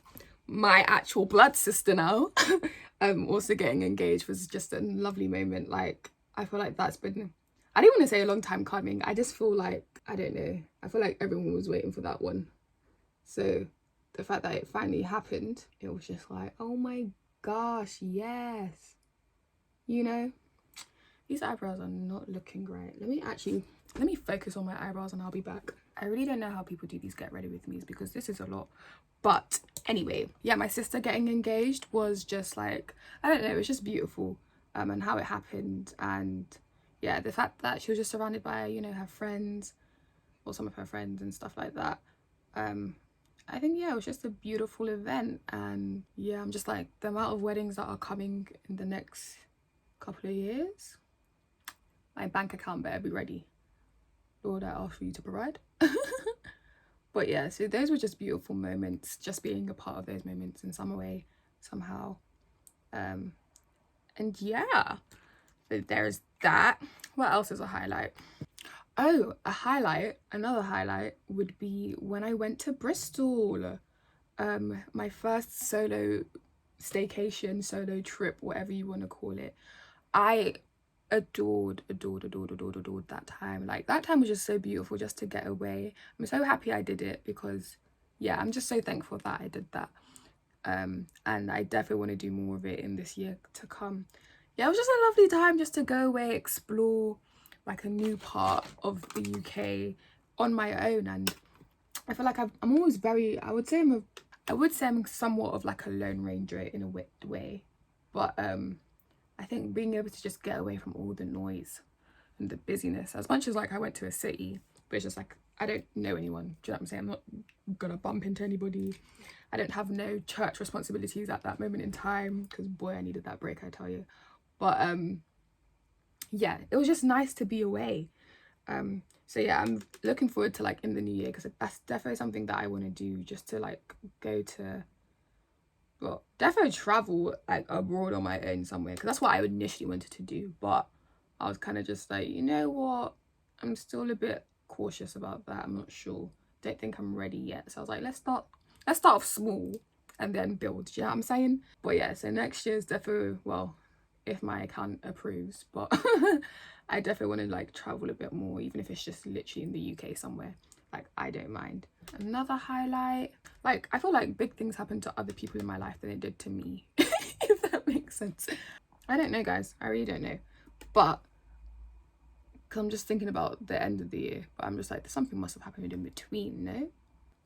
my actual blood sister now also getting engaged was just a lovely moment. Like I feel like that's been, I didn't want to say a long time coming. I just feel like, I don't know, I feel like everyone was waiting for that one. So the fact that it finally happened, it was just like, oh my gosh, yes. You know, these eyebrows are not looking great. Let me focus on my eyebrows and I'll be back. I really don't know how people do these get ready with me's because this is a lot. But anyway, yeah, my sister getting engaged was just like, I don't know, it was just beautiful. And how it happened, and yeah, the fact that she was just surrounded by, you know, her friends, or some of her friends and stuff like that. I think, yeah, it was just a beautiful event. And yeah, I'm just like, the amount of weddings that are coming in the next couple of years, my bank account better be ready. Lord, I ask for you to provide. But yeah, so those were just beautiful moments, just being a part of those moments in some way, somehow. And yeah, so there's that. What else is a highlight? Oh, another highlight would be when I went to Bristol. My first solo staycation, solo trip, whatever you want to call it. I adored that time. Like, that time was just so beautiful just to get away. I'm so happy I did it because, yeah, I'm just so thankful that I did that. And I definitely want to do more of it in this year to come. Yeah, it was just a lovely time just to go away, explore like a new part of the UK on my own. And I feel like I'm always very, I would say I'm somewhat of like a lone ranger in a way, but I think being able to just get away from all the noise and the busyness, as much as like I went to a city, but it's just like I don't know anyone. Do you know what I'm saying? I'm not gonna bump into anybody. I don't have no church responsibilities at that moment in time, because boy, I needed that break, I tell you. But yeah, it was just nice to be away. So yeah, I'm looking forward to like in the new year, because that's definitely something that I want to do, just to like go to, well, definitely travel like abroad on my own somewhere, because that's what I initially wanted to do. But I was kind of just like, you know what, I'm still a bit cautious about that. I'm not sure, don't think I'm ready yet. So I was like, let's start off small and then build. Do you know what I'm saying? But yeah, so next year's definitely, well, if my account approves, but I definitely want to like travel a bit more, even if it's just literally in the UK somewhere. Like, I don't mind. Another highlight, like, I feel like big things happen to other people in my life than it did to me, if that makes sense. I don't know, guys, I really don't know, but because I'm just thinking about the end of the year, but I'm just like, something must have happened in between, no?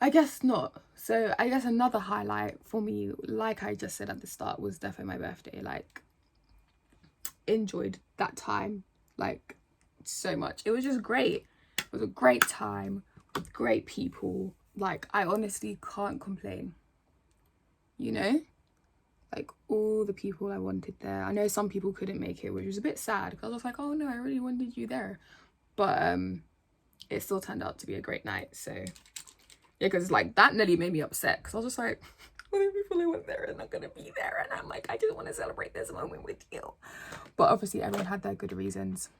I guess not. So I guess another highlight for me, like I just said at the start, was definitely my birthday. Like, enjoyed that time like so much. It was just great. It was a great time with great people. Like, I honestly can't complain, you know, like all the people I wanted there. I know some people couldn't make it, which was a bit sad, because I was like, oh no, I really wanted you there. But it still turned out to be a great night. So yeah, because like that nearly made me upset, because I was just like, all the people I want there are not gonna be there, and I'm like, I just want to celebrate this moment with you. But obviously everyone had their good reasons,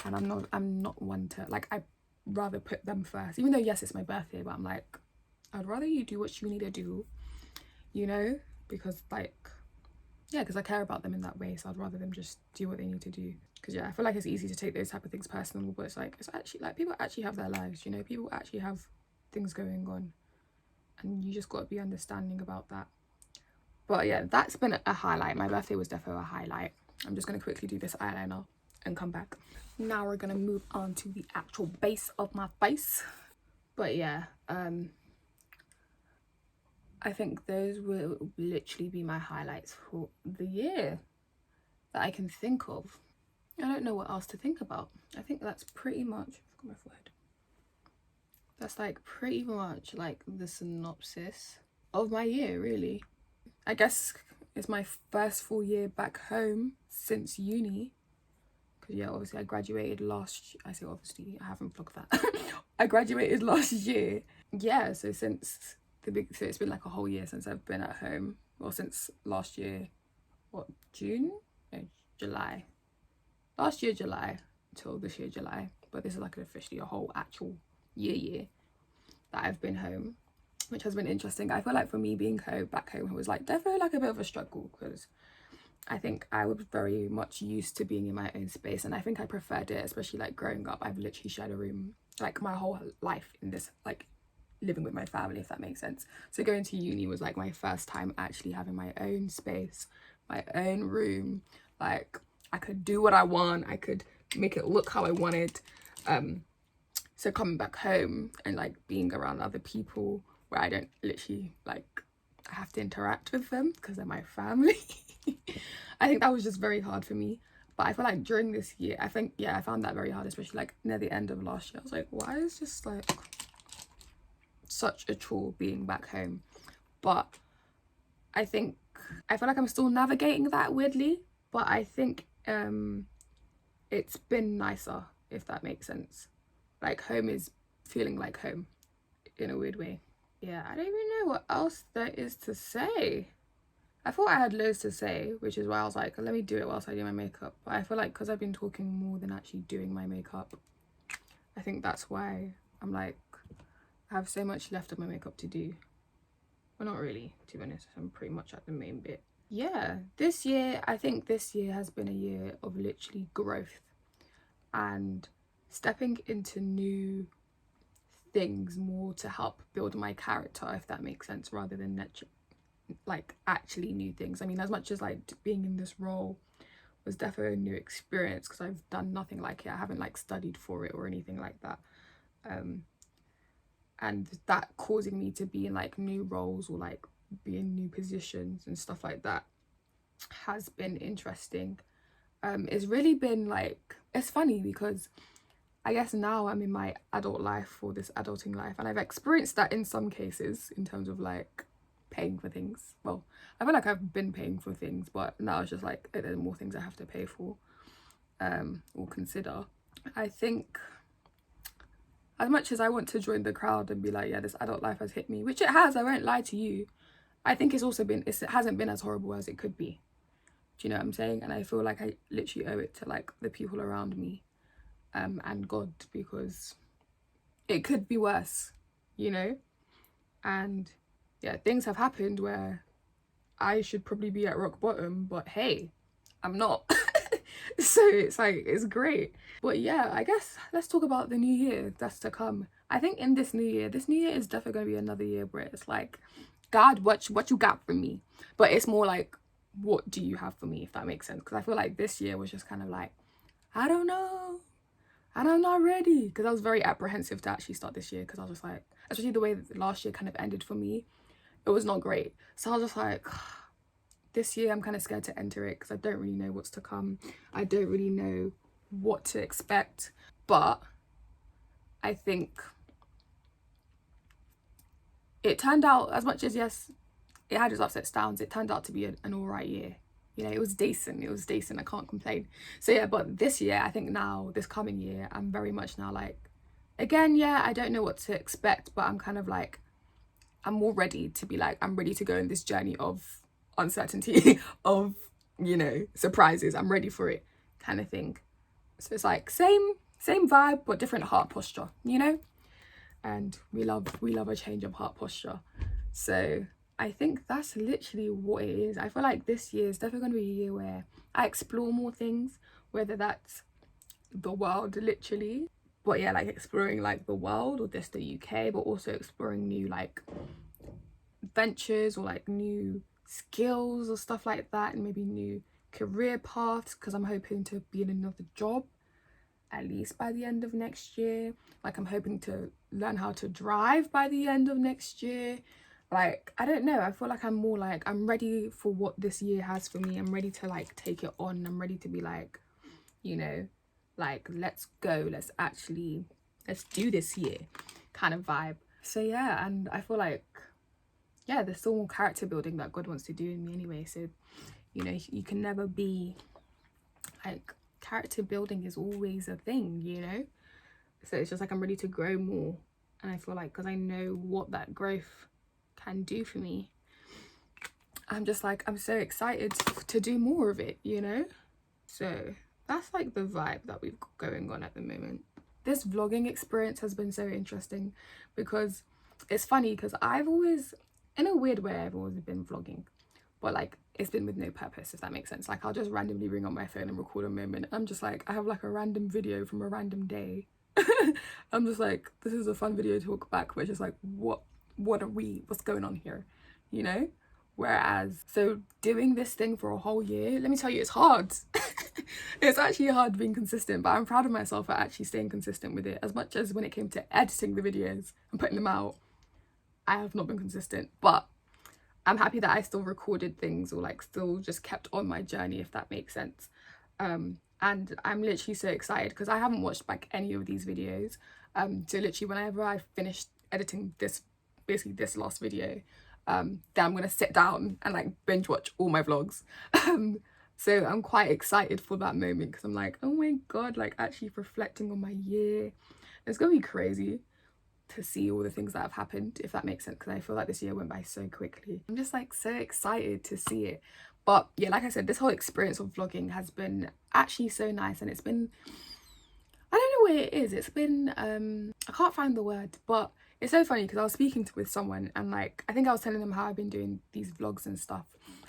and I'm not one to like, I rather put them first, even though yes, it's my birthday, but I'm like, I'd rather you do what you need to do, you know, because like, yeah, because I care about them in that way. So I'd rather them just do what they need to do. Because yeah, I feel like it's easy to take those type of things personal, but it's like, it's actually like, people actually have their lives, you know, people actually have things going on, and you just got to be understanding about that. But yeah, that's been a highlight. My birthday was definitely a highlight. I'm just going to quickly do this eyeliner and come back. Now we're going to move on to the actual base of my face. But yeah, I think those will literally be my highlights for the year that I can think of. I don't know what else to think about. I think that's pretty much, I've got my forehead. That's like pretty much like the synopsis of my year, really. I guess it's my first full year back home since uni. Because yeah, obviously I graduated last, I say obviously, I haven't vlogged that. I graduated last year. Yeah, so since so it's been like a whole year since I've been at home. Well, since last year, what, June? No, July. Last year, July, till this year, July. But this is like officially a whole actual year that I've been home, which has been interesting. I feel like for me being back home, it was like definitely like a bit of a struggle, because I think I was very much used to being in my own space, and I think I preferred it, especially like growing up. I've literally shared a room like my whole life in this, like living with my family, if that makes sense. So going to uni was like my first time actually having my own space, my own room. Like, I could do what I want. I could make it look how I wanted. So coming back home and like being around other people where I don't literally like, I have to interact with them because they're my family. I think that was just very hard for me. But I feel like during this year, I think, yeah, I found that very hard, especially like near the end of last year. I was like, why is this like such a chore being back home? But I feel like I'm still navigating that weirdly, but I think it's been nicer, if that makes sense. Like, home is feeling like home in a weird way. Yeah, I don't even know what else there is to say. I thought I had loads to say, which is why I was like, let me do it whilst I do my makeup. But I feel like because I've been talking more than actually doing my makeup, I think that's why I'm like, I have so much left of my makeup to do. Well, not really, to be honest. I'm pretty much at the main bit. Yeah, this year, I think this year has been a year of literally growth and stepping into new things more to help build my character, if that makes sense, rather than like actually new things. I mean, as much as like being in this role was definitely a new experience because I've done nothing like it. I haven't like studied for it or anything like that. And that causing me to be in like new roles or like be in new positions and stuff like that has been interesting. It's really been like, it's funny because I guess now I'm in my adult life, or this adulting life, and I've experienced that in some cases in terms of like paying for things. Well, I feel like I've been paying for things, but now it's just like there's more things I have to pay for or consider. I think as much as I want to join the crowd and be like, yeah, this adult life has hit me, which it has, I won't lie to you, I think it's also been, it hasn't been as horrible as it could be. Do you know what I'm saying? And I feel like I literally owe it to like the people around me and God, because it could be worse, you know? And yeah, things have happened where I should probably be at rock bottom, but hey, I'm not. So it's like, it's great. But yeah, I guess let's talk about the new year that's to come. I think in this new year is definitely going to be another year where it's like, God, what you got for me? But it's more like, what do you have for me, if that makes sense? Because I feel like this year was just kind of like, I don't know, and I'm not ready. Because I was very apprehensive to actually start this year because I was just like, especially the way that last year kind of ended for me, it was not great. So I was just like, this year I'm kind of scared to enter it because I don't really know what's to come. I don't really know what to expect. But I think it turned out, as much as yes, it had its ups and downs, it turned out to be an all right year. You know, it was decent. I can't complain. So yeah, but this year, I think now, this coming year, I'm very much now like, again, yeah, I don't know what to expect, but I'm kind of like, I'm more ready to be like, I'm ready to go in this journey of uncertainty, of, you know, surprises. I'm ready for it, kind of thing. So it's like same vibe, but different heart posture, you know? And we love a change of heart posture. So I think that's literally what it is. I feel like this year is definitely going to be a year where I explore more things, whether that's the world, literally. But yeah, like exploring like the world or just the UK, but also exploring new like ventures or like new skills or stuff like that, and maybe new career paths, because I'm hoping to be in another job at least by the end of next year. Like, I'm hoping to learn how to drive by the end of next year. Like, I don't know, I feel like I'm more like, I'm ready for what this year has for me. I'm ready to like take it on. I'm ready to be like, you know, like, let's go, let's do this year kind of vibe. So yeah, and I feel like, yeah, there's still more character building that God wants to do in me anyway. So, you know, you can never be like, character building is always a thing, you know? So it's just like, I'm ready to grow more. And I feel like, because I know what that growth can do for me, I'm just like, I'm so excited to do more of it, you know? So that's like the vibe that we've got going on at the moment. This vlogging experience has been so interesting because it's funny, because I've always, in a weird way, I've always been vlogging, but like, it's been with no purpose, if that makes sense. Like, I'll just randomly bring up my phone and record a moment. I'm just like, I have like a random video from a random day. I'm just like, this is a fun video to look back, but it's just like, what's going on here, you know? Whereas, so doing this thing for a whole year, let me tell you, it's hard. It's actually hard being consistent, but I'm proud of myself for actually staying consistent with it. As much as when it came to editing the videos and putting them out, I have not been consistent, but I'm happy that I still recorded things, or like still just kept on my journey, if that makes sense. And I'm literally so excited because I haven't watched like any of these videos. So literally whenever I finished editing this, basically this last video, then I'm gonna sit down and like binge watch all my vlogs. So I'm quite excited for that moment because I'm like, oh my god, like actually reflecting on my year. It's gonna be crazy to see all the things that have happened, if that makes sense, because I feel like this year went by so quickly. I'm just like so excited to see it. But yeah, like I said, this whole experience of vlogging has been actually so nice, and it's been, I don't know what it is, it's been I can't find the word, but it's so funny because I was speaking with someone, and like I think I was telling them how I've been doing these vlogs and stuff,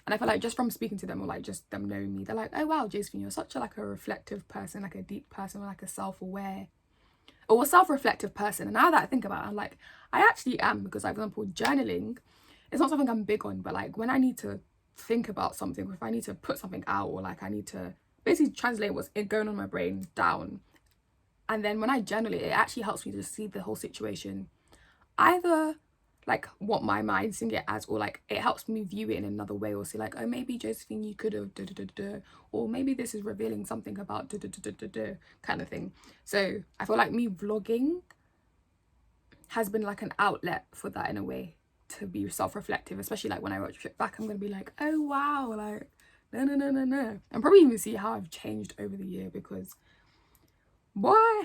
and I feel like just from speaking to them, or like just them knowing me, they're like, oh wow, Josephine, you're such a like a reflective person, like a deep person, or like a self-aware or a self-reflective person. And now that I think about it, I'm like, I actually am, because like, for example, journaling, it's not something I'm big on, but like when I need to think about something, or if I need to put something out, or like I need to basically translate what's going on in my brain down, and then when I journal it, it actually helps me to see the whole situation, either like what my mind's seeing it as, or like it helps me view it in another way, or say like, oh, maybe Josephine, you could have da da da da, or maybe this is revealing something about da da da da da da, kind of thing. So I feel like me vlogging has been like an outlet for that, in a way, to be self-reflective, especially like when I watch it back, I'm gonna be like, oh wow, like no no no no no, and probably even see how I've changed over the year, because boy,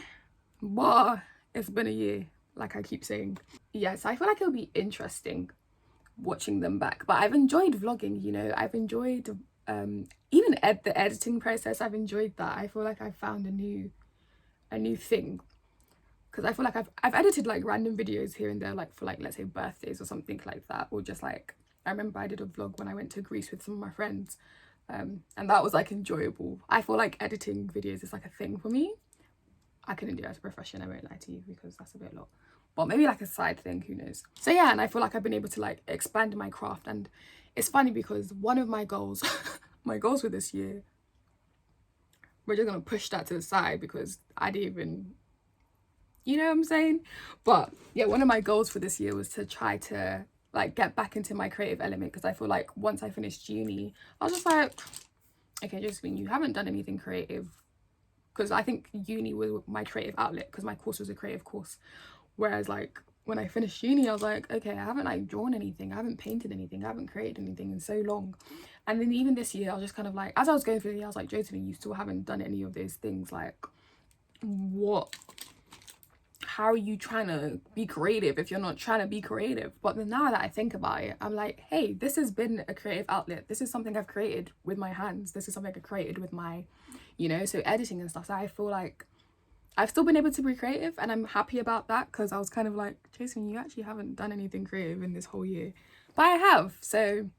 it's been a year, like I keep saying. Yes, I feel like it'll be interesting watching them back, but I've enjoyed vlogging, you know, I've enjoyed even the editing process. I've enjoyed that. I feel like I found a new thing, because I feel like I've edited like random videos here and there, like for like, let's say birthdays or something like that, or just like, I remember I did a vlog when I went to Greece with some of my friends, and that was like enjoyable. I feel like editing videos is like a thing for me. I couldn't do it as a profession, I won't lie to you, because that's a bit a lot, but maybe like a side thing, who knows. So yeah, and I feel like I've been able to like expand my craft, and it's funny because one of my goals my goals for this year, we're just gonna push that to the side because I didn't even, you know what I'm saying, but yeah, one of my goals for this year was to try to like get back into my creative element, because I feel like once I finished uni, I was just like, okay, Josephine, you haven't done anything creative, because I think uni was my creative outlet, because my course was a creative course. Whereas like when I finished uni, I was like, okay, I haven't like drawn anything, I haven't painted anything, I haven't created anything in so long. And then even this year, I was just kind of like, as I was going through the year, I was like, Josephine, you still haven't done any of those things. Like, what? How are you trying to be creative if you're not trying to be creative? But then now that I think about it, I'm like, hey, this has been a creative outlet. This is something I've created with my hands. This is something I created with my, you know, so editing and stuff. So I feel like I've still been able to be creative, and I'm happy about that, because I was kind of like, Jason, you actually haven't done anything creative in this whole year. But I have, so,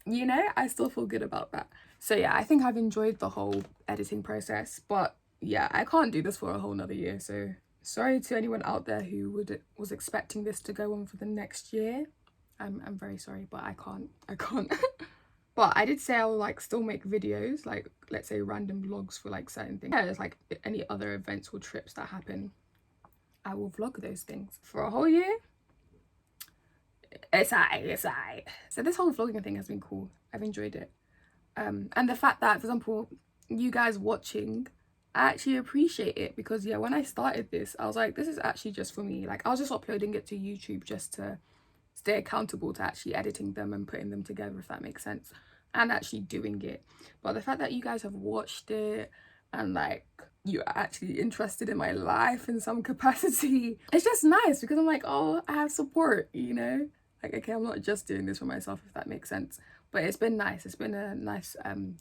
you know, I still feel good about that. So yeah, I think I've enjoyed the whole editing process, but yeah, I can't do this for a whole nother year. So sorry to anyone out there who was expecting this to go on for the next year. I'm very sorry, but I can't. But I did say I'll like still make videos, like let's say random vlogs for like certain things. Yeah, there's like any other events or trips that happen, I will vlog those things. For a whole year, it's aight. So this whole vlogging thing has been cool. I've enjoyed it. And the fact that, for example, you guys watching, I actually appreciate it, because yeah, when I started this, I was like, this is actually just for me. Like I was just uploading it to YouTube just to stay accountable to actually editing them and putting them together, if that makes sense, and actually doing it. But the fact that you guys have watched it, and like you're actually interested in my life in some capacity, it's just nice, because I'm like, oh, I have support, you know, like, okay, I'm not just doing this for myself, if that makes sense. But it's been nice. It's been a nice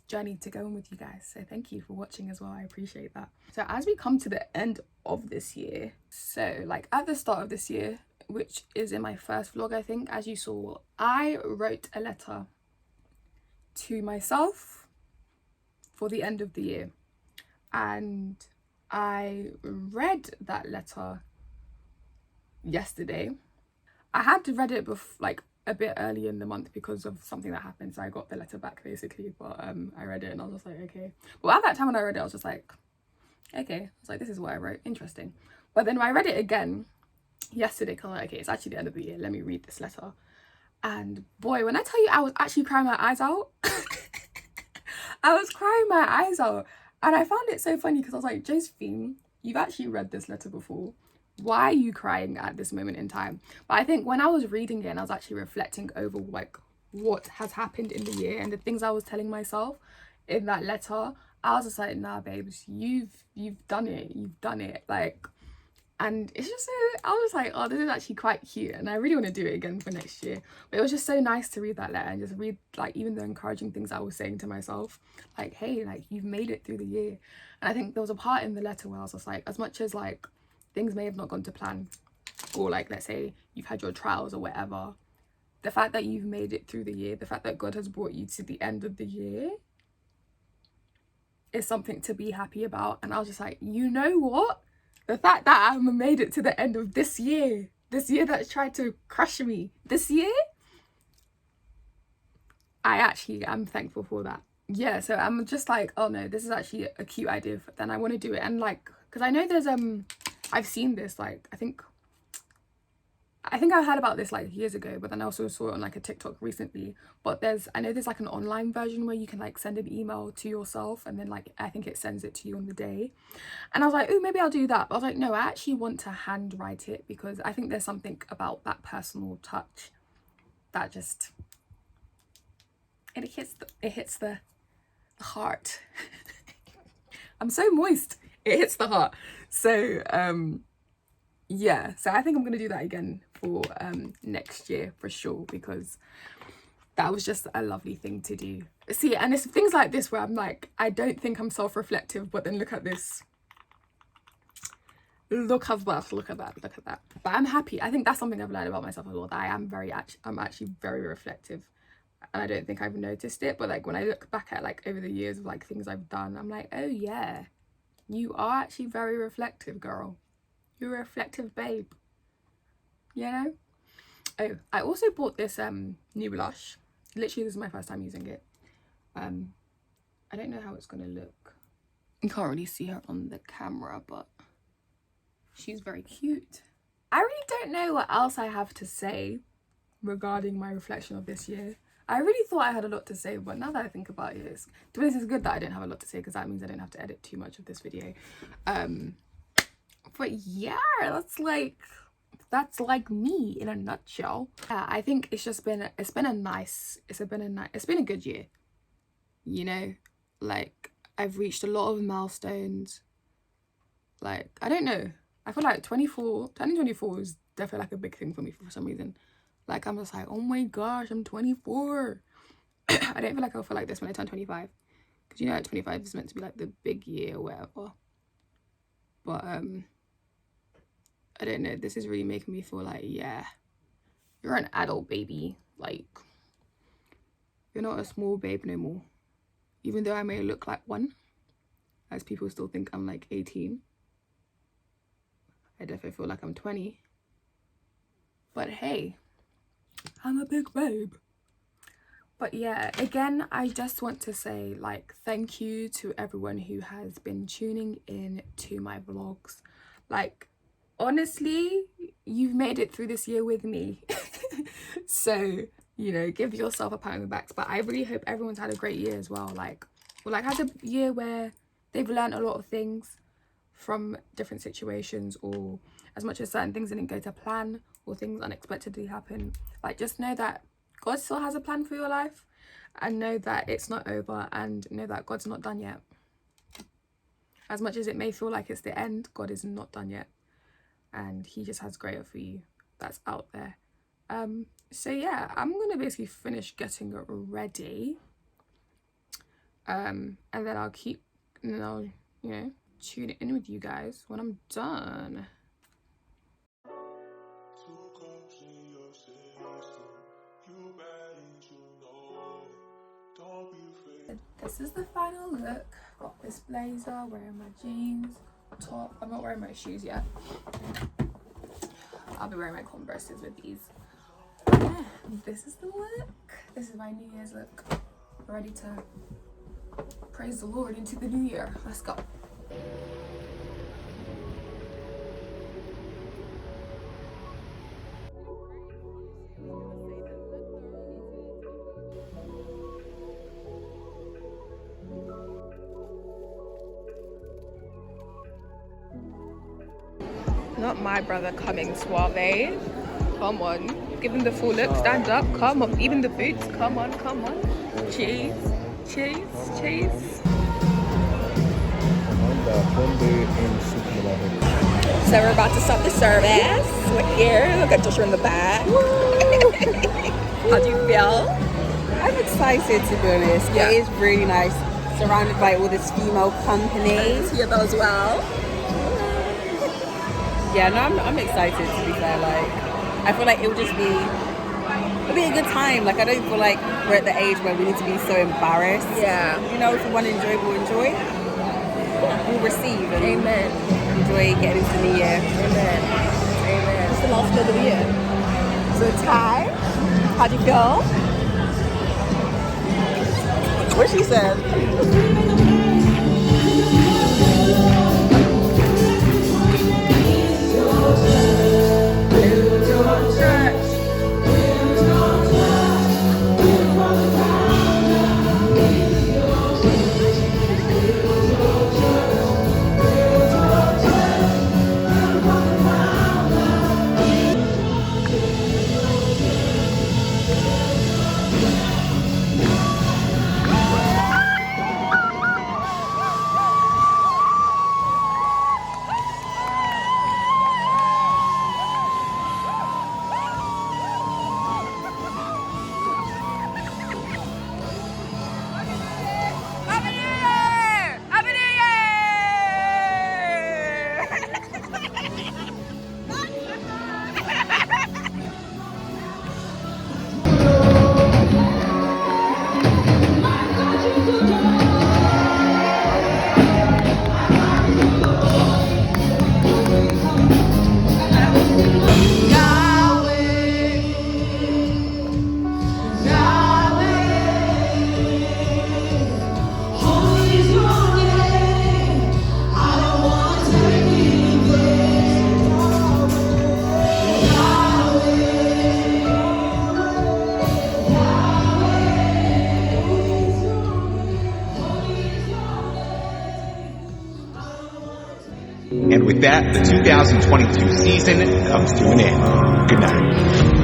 journey to go on with you guys. So thank you for watching as well. I appreciate that. So as we come to the end of this year, so like at the start of this year, which is in my first vlog, I think, as you saw, I wrote a letter to myself for the end of the year, and I read that letter yesterday. I had read it a bit early in the month because of something that happened, so I got the letter back basically. But I read it and I was just like, okay. Well, at that time when I read it, I was just like, okay. I was like, this is what I wrote, interesting. But then when I read it again yesterday, because I was like, okay, it's actually the end of the year, let me read this letter. And boy, when I tell you I was actually crying my eyes out, I was crying my eyes out. And I found it so funny because I was like, Josephine, you've actually read this letter before. Why are you crying at this moment in time? But I think when I was reading it and I was actually reflecting over like what has happened in the year and the things I was telling myself in that letter, I was just like, nah, babes, you've done it. Like, and it's just so, I was like, oh, this is actually quite cute, and I really want to do it again for next year. But it was just so nice to read that letter and just read like even the encouraging things I was saying to myself, like, hey, like you've made it through the year. And I think there was a part in the letter where I was just like, as much as like things may have not gone to plan, or like let's say you've had your trials or whatever, the fact that you've made it through the year, the fact that God has brought you to the end of the year is something to be happy about. And I was just like, you know what? The fact that I made it to the end of this year that's tried to crush me, this year, I'm thankful for that. Yeah, so I'm just like, oh no, this is actually a cute idea, then I want to do it. And like, because I know there's I've seen this, like I think I heard about this like years ago, but then I also saw it on like a TikTok recently. But I know there's like an online version where you can like send an email to yourself, and then like I think it sends it to you on the day. And I was like, oh, maybe I'll do that. But I was like, no, I actually want to handwrite it, because I think there's something about that personal touch that just it hits the heart. I'm so moist. It hits the heart. So yeah, so I think I'm gonna do that again for next year for sure, because that was just a lovely thing to do. See, and it's things like this where I'm like, I don't think I'm self-reflective, but then look at this. Look at that. But I'm happy. I think that's something I've learned about myself as well, that I'm actually very reflective, and I don't think I've noticed it. But like when I look back at like over the years of like things I've done, I'm like, oh yeah, you are actually very reflective, girl. You're a reflective babe, you know? Oh, I also bought this new blush. Literally, this is my first time using it. I don't know how it's gonna look. You can't really see her on the camera, but she's very cute. I really don't know what else I have to say regarding my reflection of this year. I really thought I had a lot to say, but now that I think about it, to be honest, it's good that I don't have a lot to say, because that means I don't have to edit too much of this video. But yeah, that's like me in a nutshell. I think it's been a good year, you know? Like, I've reached a lot of milestones. Like, I don't know, I feel like 2024 is definitely like a big thing for me for some reason. Like, I'm just like, oh my gosh, I'm 24. I don't feel like I'll feel like this when I turn 25, because you know, 25 is meant to be like the big year or whatever. But I don't know, this is really making me feel like, yeah, you're an adult, baby. Like, you're not a small babe no more. Even though I may look like one, as people still think I'm like 18. I definitely feel like I'm 20. But hey, I'm a big babe. But yeah, again, I just want to say like thank you to everyone who has been tuning in to my vlogs. Like, honestly, you've made it through this year with me. So, you know, give yourself a pat on the back. But I really hope everyone's had a great year as well. Like had a year where they've learned a lot of things from different situations, or as much as certain things didn't go to plan or things unexpectedly happen, like just know that God still has a plan for your life, and know that it's not over, and know that God's not done yet. As much as it may feel like it's the end, God is not done yet, and he just has greater for you that's out there. So yeah, I'm gonna basically finish getting it ready, and then I'll you know, tune in with you guys when I'm done. This is the final look. Got this blazer, wearing my jeans, top. I'm not wearing my shoes yet. I'll be wearing my Converses with these. Yeah. This is the look. This is my New Year's look. Ready to praise the Lord into the new year. Let's go. Not my brother coming suave. Come on. Give him the full look. Stand up. Come on. Even the boots. Come on. Come on. Cheese. Cheese. Cheese. So we're about to start the service. We're here. Look at Joshua in the back. How do you feel? I'm excited, to be honest. Yeah. It is really nice, surrounded by all this female company. Here as well. Yeah, no, I'm excited, to be fair. Like, I feel like it'll be a good time. Like, I don't feel like we're at the age where we need to be so embarrassed. Yeah. You know, if we want to enjoy, we'll enjoy. We'll receive and Amen. enjoy getting into the new year. Amen. Amen. It's the last vlog of the year. So, Ty, how do you feel? What she said? And with that, the 2022 season comes to an end. Good night.